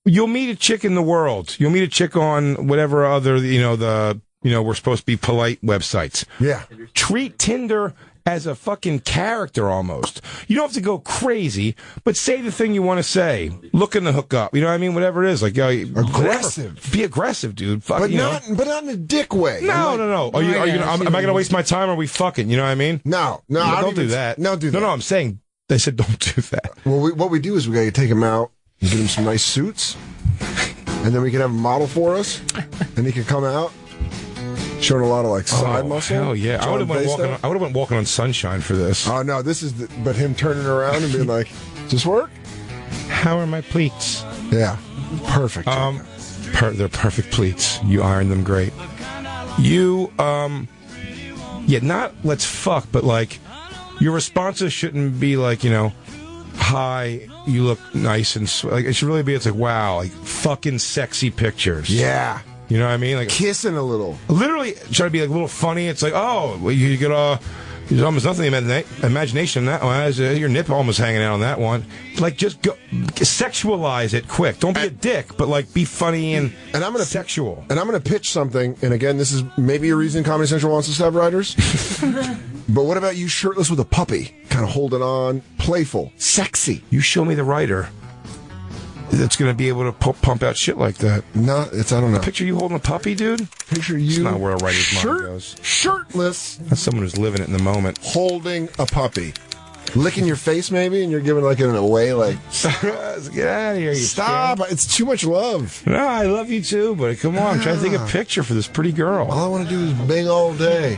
you'll meet a chick in the world. You'll meet a chick on whatever other, we're supposed to be polite websites. Yeah. Treat Tinder as a fucking character almost. You don't have to go crazy, but say the thing you want to say. Look in the hookup. You know what I mean? Whatever it is. Like, aggressive. Whatever. Be aggressive, dude. Fuck, But not in a dick way. No. Am I going to waste my time or are we fucking? You know what I mean? No. Don't do that. No, do that. No, I'm saying, they said don't do that. Well, what we do is we got to take him out and get him some nice suits, and then we can have a model for us, and he can come out showing a lot of side muscle. Hell yeah! I would have went walking on sunshine for this. Oh no, this is but him turning around and being like, "Does this work?" How are my pleats? Yeah, perfect. They're perfect pleats. You iron them great. You not let's fuck, but your responses shouldn't be hi, you look nice and it should really be. It's wow, fucking sexy pictures. Yeah. You know what I mean? Kissing a little. Literally, try to be a little funny. It's you get there's almost nothing imagination in that one. Your nip almost hanging out on that one. Just go sexualize it quick. Don't be a dick, but be funny and I'm gonna sexual. And I'm gonna pitch something. And again, this is maybe a reason Comedy Central wants us to have writers. But what about you shirtless with a puppy, kind of holding on, playful, sexy? You show me the writer that's going to be able to pump out shit like that. No, I don't know. Picture you holding a puppy, dude? Picture you. It's not where a writer's mind goes. Shirtless. That's someone who's living it in the moment. Holding a puppy. Licking your face, maybe, and you're giving in a way get out of here, you stop. scared. It's too much love. No, I love you too, but come on. I'm trying to take a picture for this pretty girl. All I want to do is bang all day.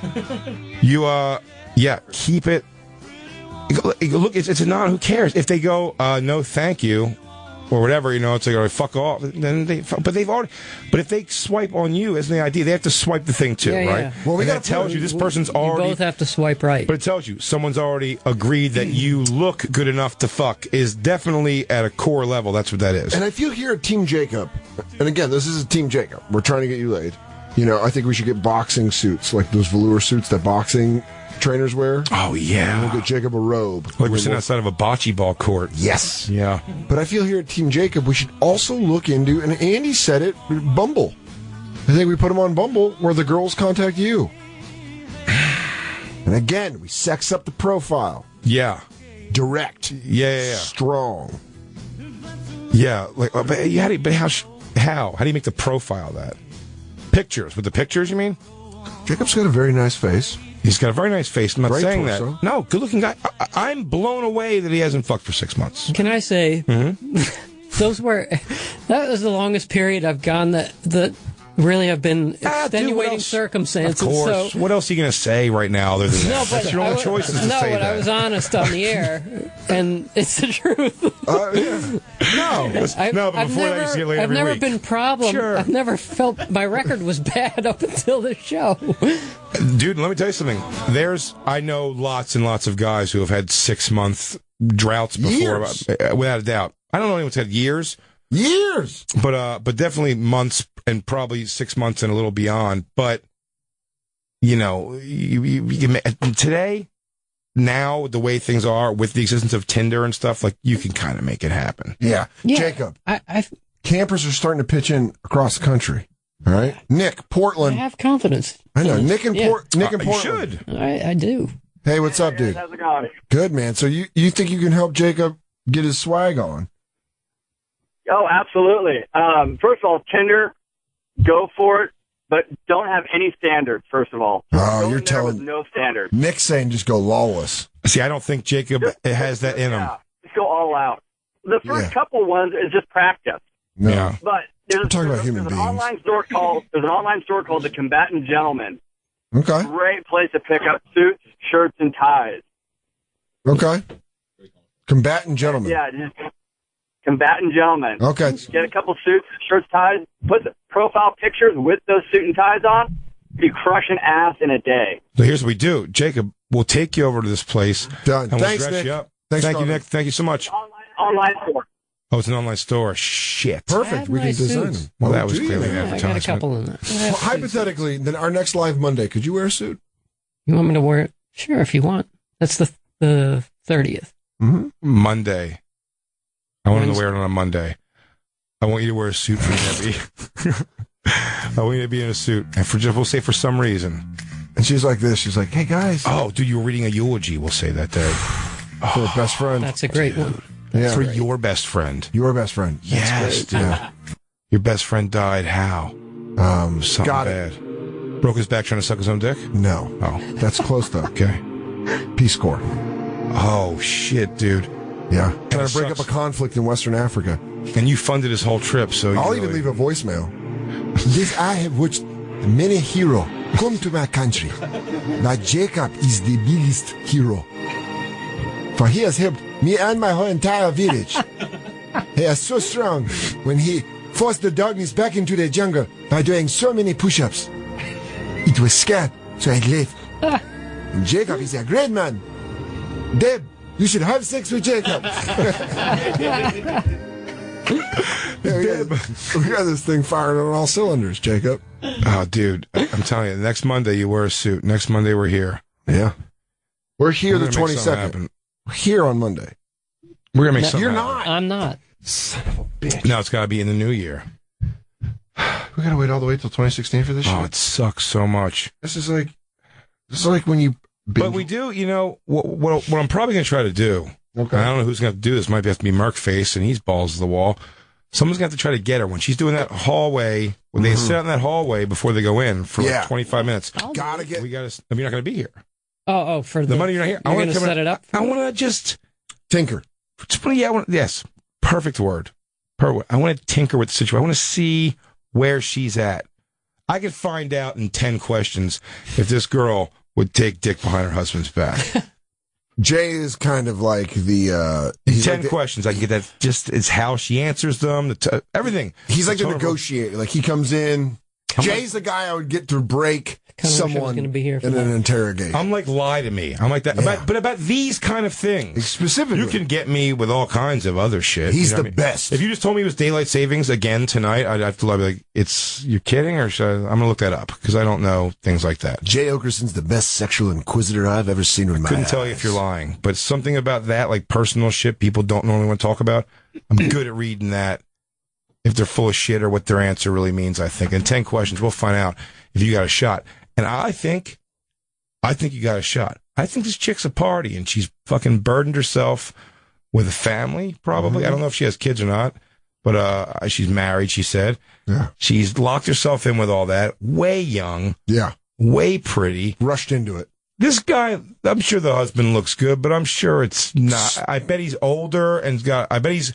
You, keep it. Look, it's a who cares? If they go, no, thank you, or whatever, it's fuck off. Then but if they swipe on you as the idea, they have to swipe the thing too, right? Yeah. Well, that tells you this person's already. You both have to swipe right. But it tells you someone's already agreed that you look good enough to fuck is definitely at a core level. That's what that is. And I feel here at Team Jacob, and again, this is a Team Jacob. We're trying to get you laid. I think we should get boxing suits, like those velour suits that boxing trainers wear. Oh, yeah. We'll get Jacob a robe. We're sitting outside of a bocce ball court. Yes. Yeah. But I feel here at Team Jacob, we should also look into, and Andy said it, Bumble. I think we put him on Bumble where the girls contact you. And again, we sex up the profile. Yeah. Direct. Yeah. Strong. Yeah. How? How do you make the profile of that? Pictures. With the pictures, you mean? Jacob's got a very nice face. He's got a very nice face. I'm not Great saying torso. that. No, good-looking guy. I'm blown away that he hasn't fucked for 6 months. Can I say, that was the longest period I've gone that really have been extenuating circumstances. Of course. So, what else are you going to say right now other than that? That's your own choices to say that. I was honest on the air, and it's the truth. I've never been problem. Sure. I've never felt my record was bad up until this show. Dude, let me tell you something. I know lots and lots of guys who have had 6-month droughts before, without a doubt. I don't know anyone's had years. But definitely months, and probably 6 months and a little beyond. But you know, today, now the way things are with the existence of Tinder and stuff, like you can kind of make it happen. Yeah. Jacob, campers are starting to pitch in across the country. All right, Nick, Portland. I have confidence. I know Nick and Portland. You should. I do. Hey, what's up, dude? How's it going? Good, man. So you think you can help Jacob get his swag on? Oh, absolutely. First of all, Tinder, go for it, but don't have any standards, first of all. Oh, you're telling... with no standards. Nick's saying just go lawless. See, I don't think Jacob has that in him. Yeah, just go all out. The first couple ones is just practice. No. Yeah. But I'm talking about human beings. There's an online store called The Combatant Gentleman. Okay. Great place to pick up suits, shirts, and ties. Okay. Combatant Gentleman. Yeah, just Combatant Gentleman. Okay. Get a couple suits, shirts, ties, put the profile pictures with those suit and ties on. You crush an ass in a day. So here's what we do. Jacob, we'll take you over to this place. Done. And Thanks, we'll dress Nick. you up. Thanks, Thank you, Nick. Thank you so much. Online store. Oh, it's an online store. Shit. Perfect. We can design them. Well, that was clearly an I advertisement. got a couple in there. Well, hypothetically, then our next live Monday, could you wear a suit? You want me to wear it? Sure, if you want. That's the 30th. Mm-hmm. Monday. I want him to wear it on a Monday. I want you to wear a suit for Debbie. I want you to be in a suit. And we'll say for some reason. And she's like this. She's like, hey, guys. Oh, dude, you were reading a eulogy, we'll say that day. For her best friend. That's a great one. Yeah. For your best friend. Your best friend. Yes, dude. Yeah. Your best friend died how? Something bad. Broke his back trying to suck his own dick? No. Oh. That's close, though. Okay. Peace Corps. Oh, shit, dude. Yeah. Trying to break up a conflict in Western Africa. And you funded his whole trip, so I'll even leave a voicemail. This I have watched many heroes come to my country, but Jacob is the biggest hero. For he has helped me and my whole entire village. He is so strong when he forced the darkness back into the jungle by doing so many push-ups. It was scared, so I left. And Jacob is a great man. Deb, you should have sex with Jacob. Yeah, we got this thing firing on all cylinders, Jacob. Oh, dude, I'm telling you, next Monday you wear a suit. Next Monday we're here. Yeah. We're here the 22nd. We're here on Monday. We're going to make something You're happen. not. I'm not. Son of a bitch. No, it's got to be in the new year. We got to wait all the way till 2016 for this shit? Oh, it sucks so much. This is like when you... But we do, you know, what I'm probably going to try to do, okay. I don't know who's going to do this, might have to be Merkface, and he's balls to the wall. Someone's going to have to try to get her when she's doing that hallway, when they sit out in that hallway before they go in for like 25 minutes. Gotta get... You're not going to be here. For the money you're not here. You're going to set it up? I want to just... Tinker. Yes, perfect word. I want to tinker with the situation. I want to see where she's at. I could find out in 10 questions if this girl would take dick behind her husband's back. Jay is kind of like the... 10 questions. I can get that. Just it's how she answers them, everything. He's like the negotiator. Like he comes in... Jay's the guy I would get to break someone be here in an interrogation. I'm like, lie to me. I'm like that. Yeah. But about these kind of things. Specifically. You can get me with all kinds of other shit. He's you know the best. If you just told me it was daylight savings again tonight, I'd have to be like, you're kidding? Or I'm going to look that up because I don't know things like that. Jay Oakerson's the best sexual inquisitor I've ever seen with my Couldn't tell you if you're lying. But something about that, like personal shit people don't normally want to talk about, I'm good at reading that. If they're full of shit or what their answer really means, I think. In 10 questions, we'll find out if you got a shot. And I think you got a shot. I think this chick's a party, and she's fucking burdened herself with a family, probably. I don't know if she has kids or not, but she's married, she said. Yeah. She's locked herself in with all that. Way young. Yeah. Way pretty. Rushed into it. This guy, I'm sure the husband looks good, but I'm sure it's not. I bet he's older and I bet he's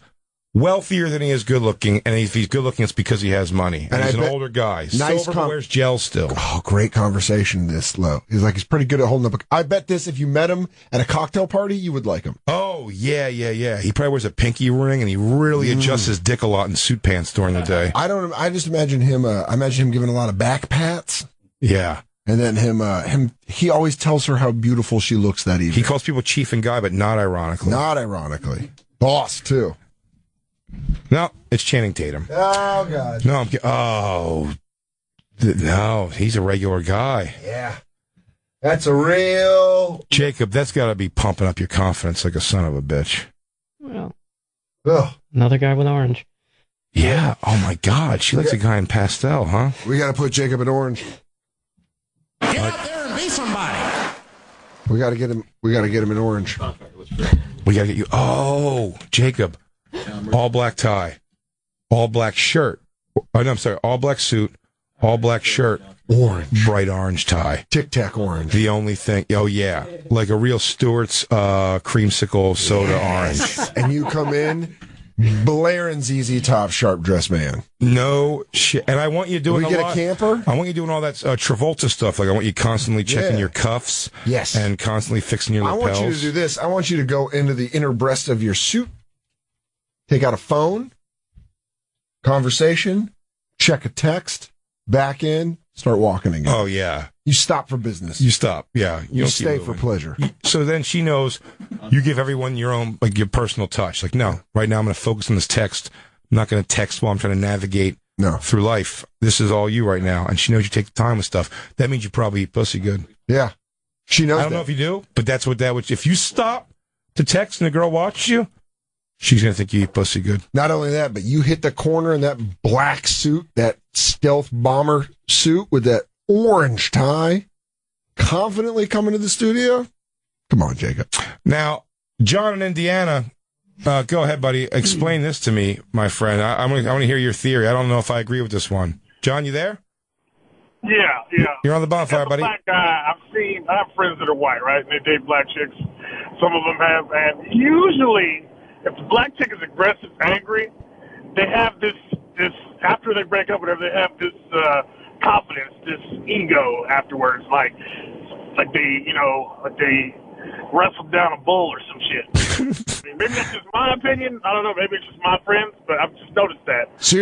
wealthier than he is good looking, and if he's good looking, it's because he has money. And he's an older guy. Nice Silver wears gel still. Oh, great conversation this low. He's pretty good at holding up. I bet this, if you met him at a cocktail party, you would like him. Oh, yeah. He probably wears a pinky ring, and he really adjusts his dick a lot in suit pants during the day. I just imagine him, giving a lot of back pats. Yeah. And then he always tells her how beautiful she looks that evening. He calls people chief and guy, but not ironically. Not ironically. Boss, too. No, it's Channing Tatum. Oh, God. No, no, he's a regular guy. Yeah. That's a real... Jacob, that's got to be pumping up your confidence like a son of a bitch. Well, another guy with orange. Yeah. Oh, my God. She likes a guy in pastel, huh? We got to put Jacob in orange. Get out there and be somebody. We got to get him in orange. We got to get you... Oh, Jacob. All black tie, all black shirt. Oh, no, I'm sorry. All black suit, all black shirt, orange, bright orange tie. Tic Tac orange. The only thing. Oh yeah, like a real Stewart's creamsicle soda orange. And you come in, blaring ZZ Top sharp dress man. No shit. And I want you doing. We get a camper. I want you doing all that Travolta stuff. Like I want you constantly checking your cuffs. Yes. And constantly fixing your lapels. I want you to do this. I want you to go into the inner breast of your suit. Take out a phone, conversation, check a text, back in, start walking again. Oh, yeah. You stop for business. You stop, yeah. You don't stay for pleasure. So then she knows you give everyone your own, like your personal touch. Like, no, right now I'm going to focus on this text. I'm not going to text while I'm trying to navigate through life. This is all you right now. And she knows you take the time with stuff. That means you probably eat pussy good. Yeah. She knows I don't know if you do, but that's what that would, if you stop to text and the girl watches you, she's going to think you eat pussy good. Not only that, but you hit the corner in that black suit, that stealth bomber suit with that orange tie, confidently coming to the studio. Come on, Jacob. Now, John in Indiana, go ahead, buddy. Explain this to me, my friend. I want to hear your theory. I don't know if I agree with this one. John, you there? Yeah. You're on the bonfire, buddy. Black guy, I have friends that are white, right? And they date black chicks. Some of them have, and usually, if the black chick is aggressive, angry, they have this after they break up, whatever, they have this confidence, this ego afterwards, like they wrestled down a bull or some shit. I mean, maybe that's just my opinion. I don't know. Maybe it's just my friends, but I've just noticed that. So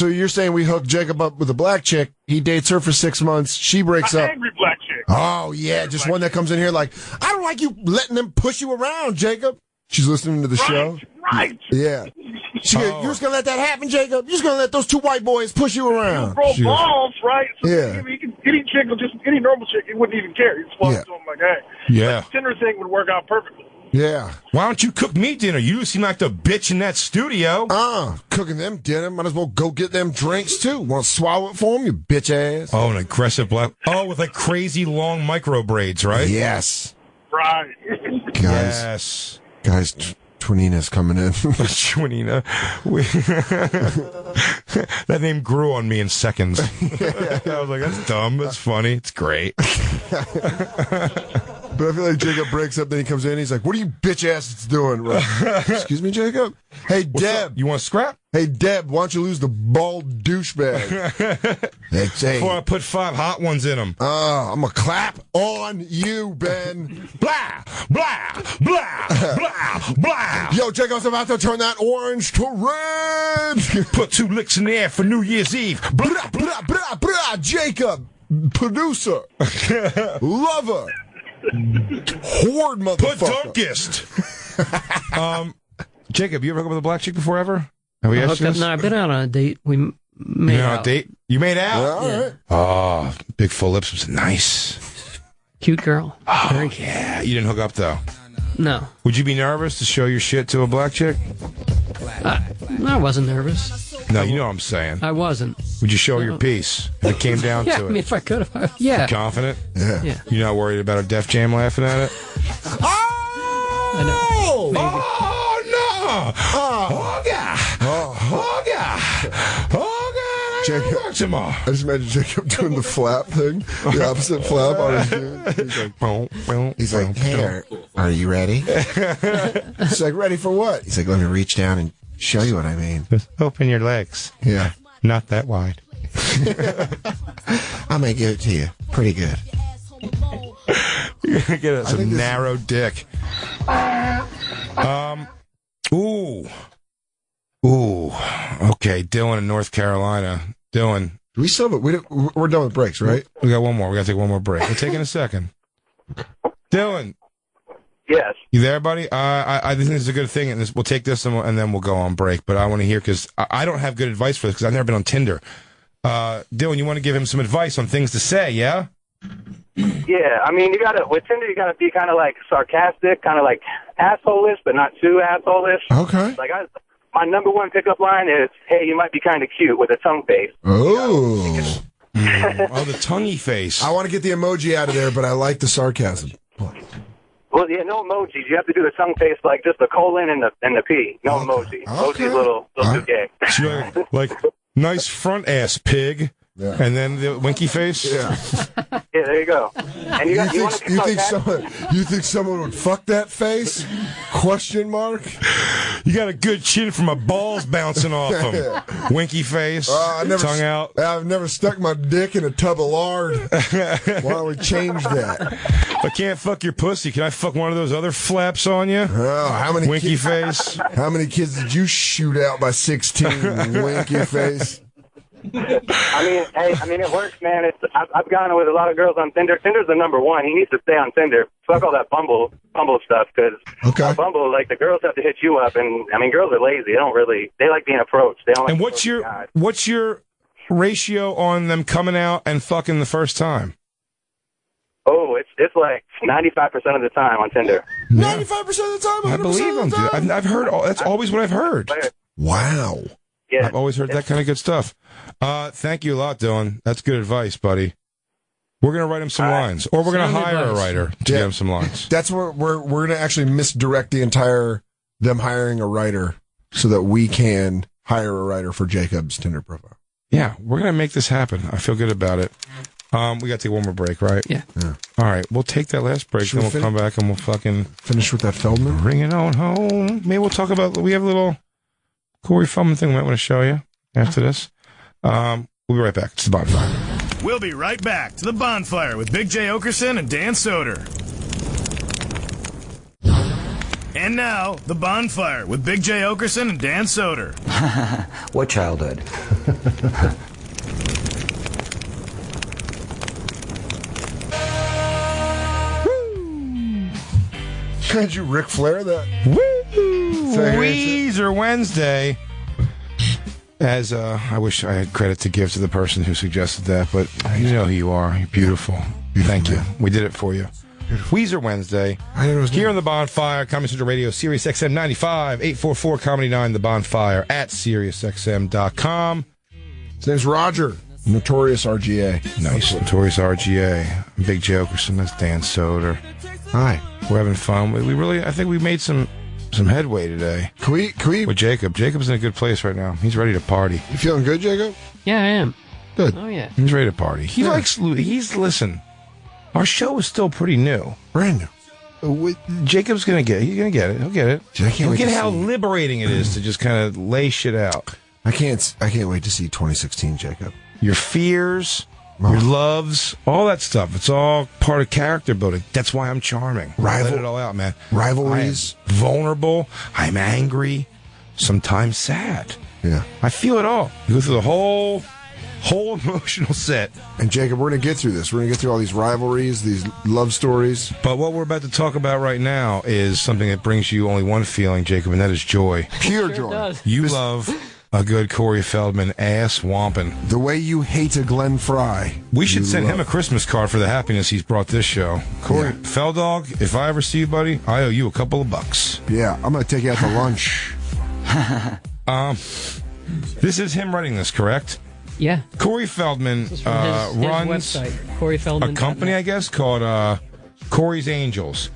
you're saying we hook Jacob up with a black chick. He dates her for 6 months. She breaks up. Angry black chick. Oh yeah, just one that comes in here like, I don't like you letting them push you around, Jacob. She's listening to the show. Right. Yeah. You're just going to let that happen, Jacob? You're just going to let those two white boys push you around? Throw balls, right? So yeah. Any chick, any normal chick, he wouldn't even care. He'd just walk to him like, hey. Yeah. The Tinder thing would work out perfectly. Yeah. Why don't you cook me dinner? You seem like the bitch in that studio. Cooking them dinner. Might as well go get them drinks, too. Want to swallow it for them, you bitch ass? Oh, an aggressive black. Oh, with like crazy long micro braids, right? Yes. Right. Yes. Guys, Twinina's coming in. Twinina. That name grew on me in seconds. I was like, that's dumb. That's funny. It's great. But I feel like Jacob breaks up, then he comes in, he's like, what are you bitch asses doing? Like, excuse me, Jacob? Hey, Deb. You want to scrap? Hey, Deb, why don't you lose the bald douchebag? Before I put 5 hot ones in them. I'm going to clap on you, Ben. Blah, blah, blah, blah, blah. Yo, Jacob's about to turn that orange to red. Put 2 licks in the air for New Year's Eve. Blah, blah, blah, blah. Jacob, producer, lover, horde motherfucker. Put Dunkist. Jacob, you ever hook up with a black chick before ever? Have we asked you this? No, I've been out on a date. We made out. On a date? You made out? Yeah, all right. Oh, big full lips was nice. Cute girl. Oh, yeah. You didn't hook up, though? No. Would you be nervous to show your shit to a black chick? No, I wasn't nervous. No, you know what I'm saying. I wasn't. Would you show your piece if it came down to it? I mean, if I could have. Yeah. Confident? Yeah. You're not worried about a Def Jam laughing at it? I know. Maybe. Oh, no! Oh, God! Oh, God! Oh, God! Jacob, tomorrow. I just imagine Jacob doing the flap thing, the opposite flap on his dude. He's like, hey, are you ready? He's like, ready for what? He's like, let me reach down and Show you what I mean. Just open your legs. Yeah. Not that wide. I'm going to give it to you. Pretty good. You're going to get some narrow dick. Ooh. Okay, Dylan in North Carolina. Dylan. Do we still have it? We're done with breaks, right? We got one more. We got to take one more break. We'll take it in a second. Dylan. Yes. You there, buddy? I think this is a good thing, and we'll take this and then we'll go on break. But I want to hear, because I don't have good advice for this, because I've never been on Tinder. Dylan, you want to give him some advice on things to say, yeah? Yeah, I mean, with Tinder, you gotta be kind of like sarcastic, kind of like asshole-ish, but not too asshole-ish. Okay. Like, my number one pickup line is, hey, you might be kind of cute with a tongue face. Oh. Oh, the tonguey face. I want to get the emoji out of there, but I like the sarcasm. Well, yeah, no emojis. You have to do the tongue face, like just the colon and the P. No emoji. Emoji's a little too gay. So like, nice front ass pig, and then the winky face. Yeah. Yeah, there you go. And you think someone would fuck that face? Question mark. You got a good chin from my balls bouncing off them. Winky face, tongue out. I've never stuck my dick in a tub of lard. Why don't we change that? If I can't fuck your pussy, can I fuck one of those other flaps on you? Oh, how many winky face? How many kids did you shoot out by 16? Winky face. I mean, it works, man. I've gone with a lot of girls on Tinder. Tinder's the number one. He needs to stay on Tinder. Fuck all that Bumble stuff, because on Bumble, like, the girls have to hit you up, and I mean, girls are lazy. They like being approached. They don't like. And what's your ratio on them coming out and fucking the first time? Oh, it's like 95% of the time on Tinder. 95% of the time. I believe them, dude. I've heard. That's always what I've heard. Wow. Yeah, I've always heard that kind of good stuff. Thank you a lot, Dylan. That's good advice, buddy. We're going to write him some lines, or we're going to hire a writer to get him some lines. That's where we're going to actually misdirect the entire them hiring a writer so that we can hire a writer for Jacob's Tinder profile. Yeah, we're going to make this happen. I feel good about it. We got to take one more break, right? Yeah. All right, we'll take that last break, then we'll come back and we'll fucking finish with that Feldman. Bring it on home. Maybe we'll talk about. We have a little Corey Feldman thing we might want to show you after this. We'll be right back. It's the Bonfire. We'll be right back to the Bonfire with Big J. Oakerson and Dan Soder. And now, the Bonfire with Big J. Oakerson and Dan Soder. What childhood? Could you Ric Flair that? Woo! Weezer Wednesday. As I wish I had credit to give to the person who suggested that, but you know who you are. You're beautiful. Thank you. We did it for you. Weezer Wednesday. Here on the Bonfire, Comedy Central Radio, Sirius XM 95, 844 Comedy 9, the Bonfire at SiriusXM.com. His name's Roger. Notorious RGA. Nice. Notorious RGA. Big J. Oakerson. That's Dan Soder. Hi. We're having fun. We really, I think we made some headway today. Can we with Jacob? Jacob's in a good place right now. He's ready to party. You feeling good, Jacob? Yeah, I am. Good. Oh yeah. He's ready to party. He likes. Listen. Our show is still pretty new. Brand new. Jacob's gonna get it. He's gonna get it. He'll get it. He'll get how liberating it is to just kind of lay shit out. I can't wait to see 2016, Jacob. Your fears, your loves, all that stuff. It's all part of character building. That's why I'm charming. Let it all out, man. Rivalries. I am vulnerable. I'm angry. Sometimes sad. Yeah. I feel it all. You go through the whole emotional set. And Jacob, we're going to get through this. We're going to get through all these rivalries, these love stories. But what we're about to talk about right now is something that brings you only one feeling, Jacob, and that is joy. Pure joy. Does. You love a good Corey Feldman ass whomping. The way you hate a Glenn Fry. We should send him a Christmas card for the happiness he's brought this show. Corey Feldog, if I ever see you, buddy, I owe you a couple of bucks. Yeah, I'm going to take you out to lunch. This is him writing this, correct? Yeah. Corey Feldman his runs website, CoreyFeldman.net. a company, I guess, called Corey's Angels,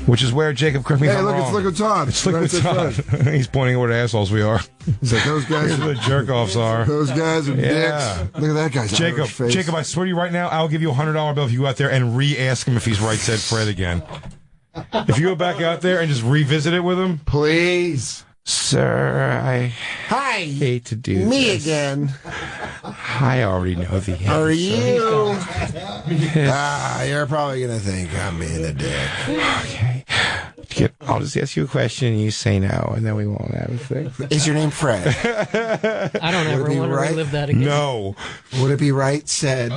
which is where Jacob, correct me if I'm wrong. It's Liquid Todd. It's Liquid Todd. He's pointing at what assholes we are. He's like, those guys are the jerk-offs are. Those guys are dicks. Look at that guy's Jacob, face. Jacob, I swear to you right now, I'll give you a $100 bill if you go out there and re-ask him if he's right said Fred again. If you go back out there and just revisit it with him. Please. Sir, I hate to do Me this. again. I already know the answer. Are you? You're probably going to think I'm being a dick. Okay. I'll just ask you a question and you say no, and then we won't have a thing. Is your name Fred? I don't ever want to relive that again. No. Would it be right said?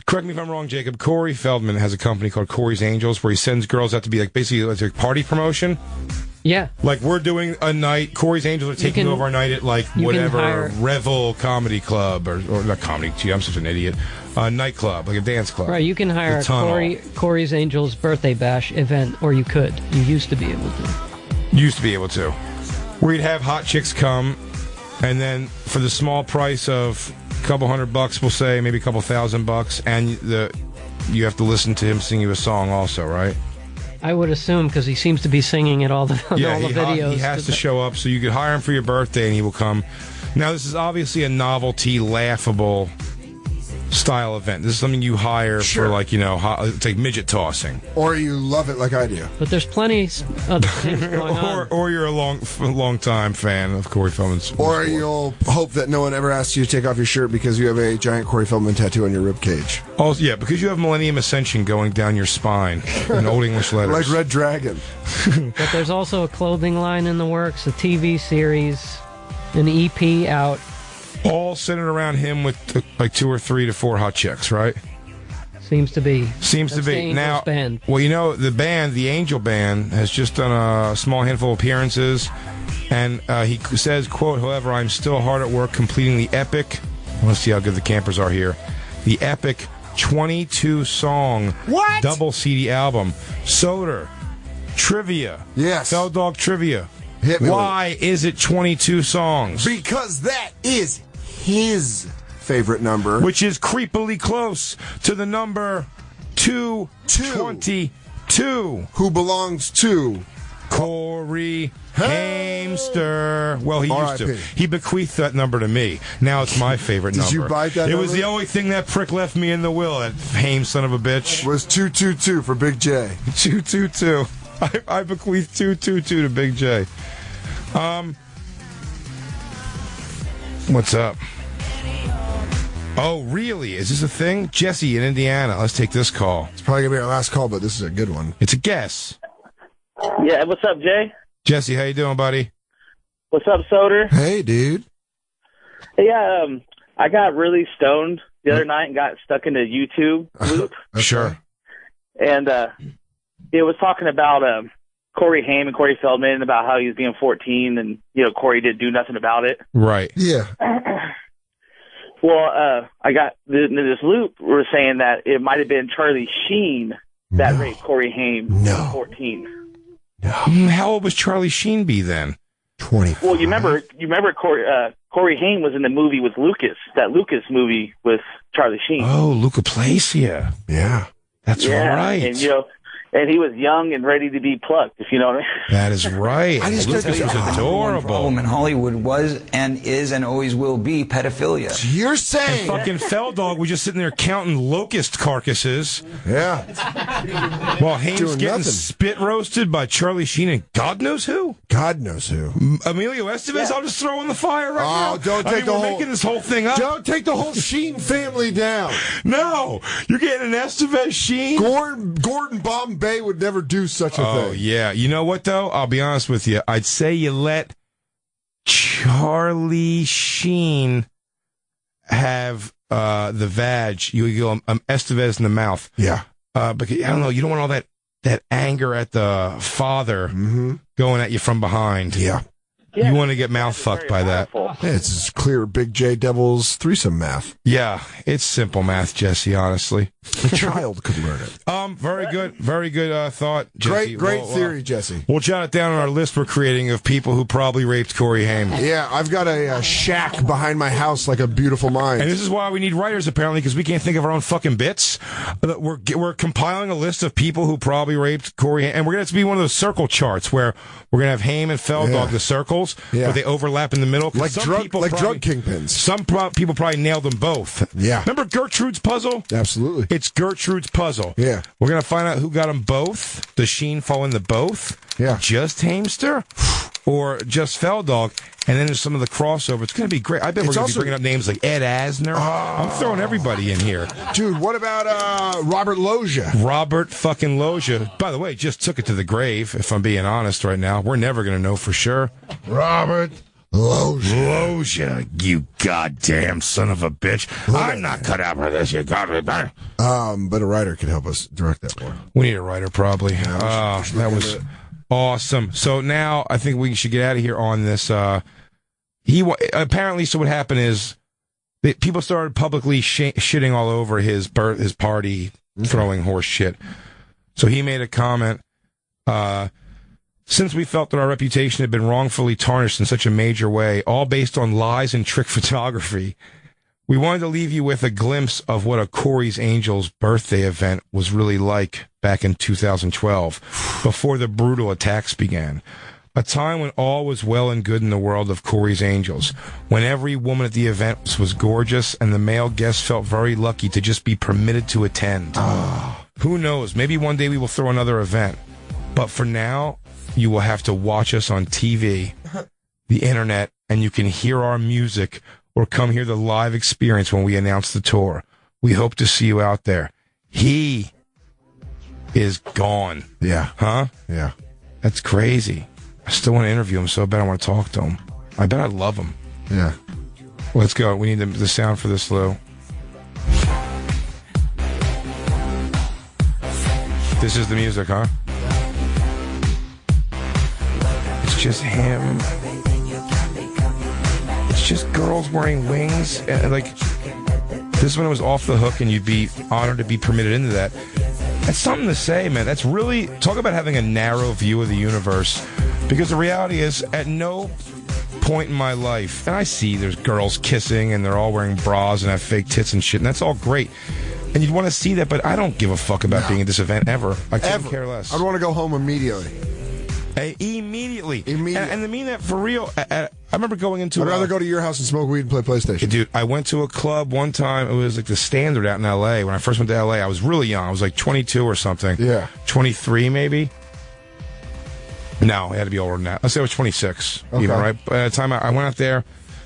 Correct me if I'm wrong, Jacob. Corey Feldman has a company called Corey's Angels where he sends girls out to be like basically like a party promotion. Yeah. Like we're doing a night, Corey's Angels are taking over a night at like whatever Revel Comedy Club or not comedy, gee, I'm such an idiot. Nightclub, like a dance club. Right, you can hire a Corey's Angels birthday bash event, or you could. You used to be able to. Where you'd have hot chicks come, and then for the small price of a couple $100, we'll say, maybe a couple $1,000, and you have to listen to him sing you a song also, right? I would assume, because he seems to be singing it all the videos. He has to show up, so you could hire him for your birthday, and he will come. Now, this is obviously a novelty, laughable style event. This is something you hire for, like, it's like midget tossing. Or you love it like I do. But there's plenty other things going on. Or you're a long time fan of Corey Feldman's. Or you'll hope that no one ever asks you to take off your shirt because you have a giant Corey Feldman tattoo on your ribcage. Also, yeah, because you have Millennium Ascension going down your spine in Old English letters. Like Red Dragon. But there's also a clothing line in the works, a TV series, an EP out. All centered around him with like 2 or 3 to 4 hot chicks, right? Seems to be. Now, band. Well, the band, the Angel Band, has just done a small handful of appearances, and he says, quote, however, I'm still hard at work completing the epic, let's see how good the campers are here, the epic 22-song double CD album, Soder, Trivia. Yes. Fell Dog Trivia. Why is it 22 songs? Because that is his favorite number. Which is creepily close to the number 222. Who belongs to Corey Hamster. Well, he used to. He bequeathed that number to me. Now it's my favorite number. Did you bite that It number? was the only thing that prick left me in the will, that Hames son of a bitch. Was 222 for Big J. 222. I bequeathed 222 to Big J. What's up? Oh, really? Is this a thing? Jesse in Indiana. Let's take this call. It's probably going to be our last call, but this is a good one. It's a guess. Yeah, what's up, Jay? Jesse, how you doing, buddy? What's up, Soder? Hey, dude. Hey, I got really stoned the other night and got stuck in a YouTube loop. Sure. And it was talking about Corey Haim and Corey Feldman, about how he was being 14 and, Corey didn't do nothing about it. Right. Yeah. Well, I got this loop. We're saying that it might have been Charlie Sheen that raped Corey Haim at 14. No. How old was Charlie Sheen be then? 25. Well, you remember Corey Haim was in the movie with Lucas, that Lucas movie with Charlie Sheen. Oh, Luca Placia. Yeah. That's right. And, and he was young and ready to be plucked, if you know what I mean. That is right. Lucas was adorable. The problem in Hollywood was and is and always will be pedophilia. So you're saying... And fucking Fell Dog was just sitting there counting locust carcasses. Yeah. While Hames getting spit roasted by Charlie Sheen and God knows who? God knows who. Emilio Estevez? I'll just throw in the fire right now. Don't take we're making this whole thing up. Don't take the whole Sheen family down. No. You're getting an Estevez Sheen? Gordon Bombay would never do such a thing. Oh, yeah. You know what, though? I'll be honest with you. I'd say you let Charlie Sheen have the vag. You go Estevez in the mouth. Yeah. Because, I don't know, you don't want all that anger at the father going at you from behind. Yeah. You want to get mouth fucked by that. Yeah, it's just clear Big J Devil's threesome math. Yeah, it's simple math, Jesse, honestly. A child could learn it. Very good thought, Jesse. Great theory, Jesse. We'll jot it down on our list we're creating of people who probably raped Corey Haim. Yeah, I've got a shack behind my house like a beautiful mind. And this is why we need writers, apparently, because we can't think of our own fucking bits. We're compiling a list of people who probably raped Corey Haim, and we're going to have to be one of those circle charts where we're going to have Haim and Fell Dog, the circles, but they overlap in the middle. Like drug kingpins. Some people probably nailed them both. Yeah. Remember Gertrude's puzzle? Absolutely. It's Gertrude's puzzle. Yeah. We're going to find out who got them both. Does Sheen fall in the both? Yeah. Just Hamster? or just Feldog, and then there's some of the crossover. It's going to be great. I bet we're going to be bringing up names like Ed Asner. I'm throwing everybody in here. Dude, what about Robert Loggia? Robert fucking Loggia. By the way, just took it to the grave, if I'm being honest right now. We're never going to know for sure. Robert Loggia, you goddamn son of a bitch. I'm not cut out for this, you goddamn. But a writer could help us direct that more. We need a writer, probably. That was awesome. So now I think we should get out of here on this. Apparently, so what happened is that people started publicly shitting all over his party, throwing horse shit. So he made a comment. Since we felt that our reputation had been wrongfully tarnished in such a major way, all based on lies and trick photography, we wanted to leave you with a glimpse of what a Corey's Angels birthday event was really like back in 2012, before the brutal attacks began. A time when all was well and good in the world of Corey's Angels, when every woman at the event was gorgeous and the male guests felt very lucky to just be permitted to attend. Who knows? Maybe one day we will throw another event. But for now, you will have to watch us on TV, the internet, and you can hear our music or come hear the live experience when we announce the tour. We hope to see you out there. He is gone. Yeah. Huh? Yeah. That's crazy. I still want to interview him so bad I want to talk to him. I bet I love him. Yeah. Let's go. We need the sound for this, Lou. This is the music, huh? It's just him. It's just girls wearing wings. And like, this one was off the hook, and you'd be honored to be permitted into that. That's something to say, man. That's really, talk about having a narrow view of the universe. Because the reality is, at no point in my life, and I see there's girls kissing, and they're all wearing bras and have fake tits and shit, and that's all great. And you'd want to see that, but I don't give a fuck about being at this event ever. I couldn't care less. I'd want to go home immediately. Immediately. And I mean that for real. I remember going into... I'd rather go to your house and smoke weed and play PlayStation. Dude, I went to a club one time. It was like the Standard out in L.A. When I first went to L.A., I was really young. I was like 22 or something. Yeah. 23, maybe? No, it had to be older than that. Let's say I was 26. Okay. Even, right? By the time I went out there,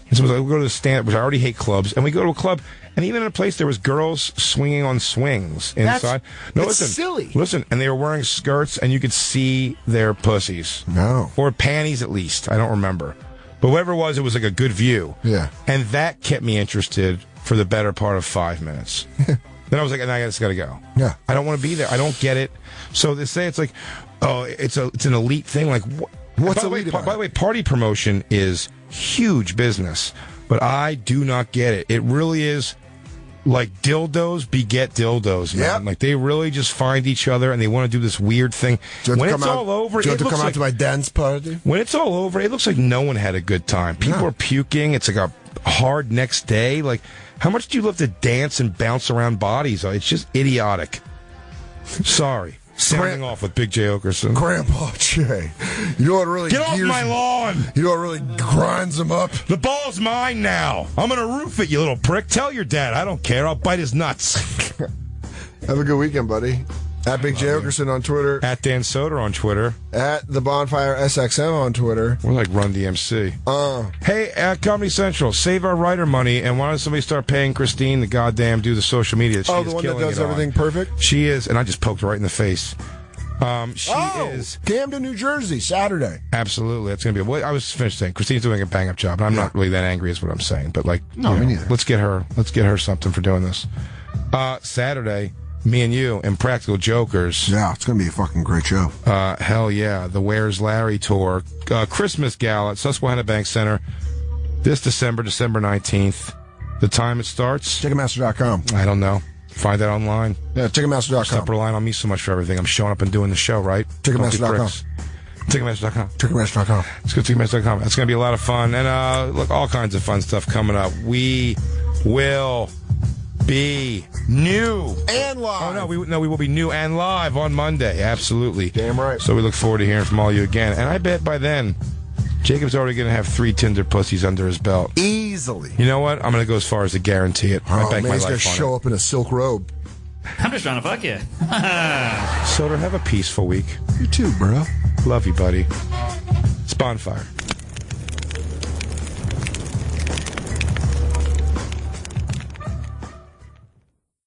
and someone was like, we'll go to the Standard, which I already hate clubs, and we go to a club, and even in a place there was girls swinging on swings inside. That's silly. Listen, and they were wearing skirts, and you could see their pussies. No. Or panties, at least. I don't remember. But whatever it was like a good view. Yeah. And that kept me interested for the better part of 5 minutes. Then I was like, I just got to go. Yeah. I don't want to be there. I don't get it. So they say it's like, oh, it's an elite thing. Like, what's elite about it? By the way, party promotion is huge business, but I do not get it. It really is like dildos beget dildos, man. Yep. Like, they really just find each other and they want to do this weird thing. When it's all over, do you have to come out to my dance party? When it's all over, it looks like no one had a good time. People are puking. It's like a hard next day. Like, how much do you love to dance and bounce around bodies? It's just idiotic. Sorry. Sounding off with Big J. Oakerson. Grandpa Jay. You know what really Get off my lawn! You know what really grinds him up? The ball's mine now. I'm going to roof it, you little prick. Tell your dad. I don't care. I'll bite his nuts. Have a good weekend, buddy. At Big J. Oakerson on Twitter. At Dan Soder on Twitter. At the Bonfire SXM on Twitter. We're like Run DMC. Hey, at Comedy Central, save our writer money, and why don't somebody start paying Christine to do the social media? She the one that does everything perfect? She is, and I just poked her right in the face. She is Camden, New Jersey, Saturday. Absolutely, that's gonna be. I was finished saying Christine's doing a bang up job, and I'm not really that angry, is what I'm saying. But like, no, me neither. Let's get her something for doing this. Saturday, me and you and Practical Jokers. Yeah, it's gonna be a fucking great show. Hell yeah, the Where's Larry tour, Christmas Gala at Susquehanna Bank Center this December 19th. The time it starts. Ticketmaster.com. I don't know. Find that online. Yeah, Ticketmaster.com. Stop relying on me so much for everything. I'm showing up and doing the show, right? Ticketmaster.com. Ticketmaster.com. Ticketmaster.com. Let's go to Ticketmaster.com. That's going to be a lot of fun. And look, all kinds of fun stuff coming up. We will be new and live. Oh, no, we will be new and live on Monday. Absolutely. Damn right. So we look forward to hearing from all you again. And I bet by then, Jacob's already going to have 3 Tinder pussies under his belt. Easily. You know what? I'm going to go as far as to guarantee it. I bank my he's life going to show up in a silk robe. I'm just trying to fuck you. Soder, have a peaceful week. You too, bro. Love you, buddy. It's Bonfire.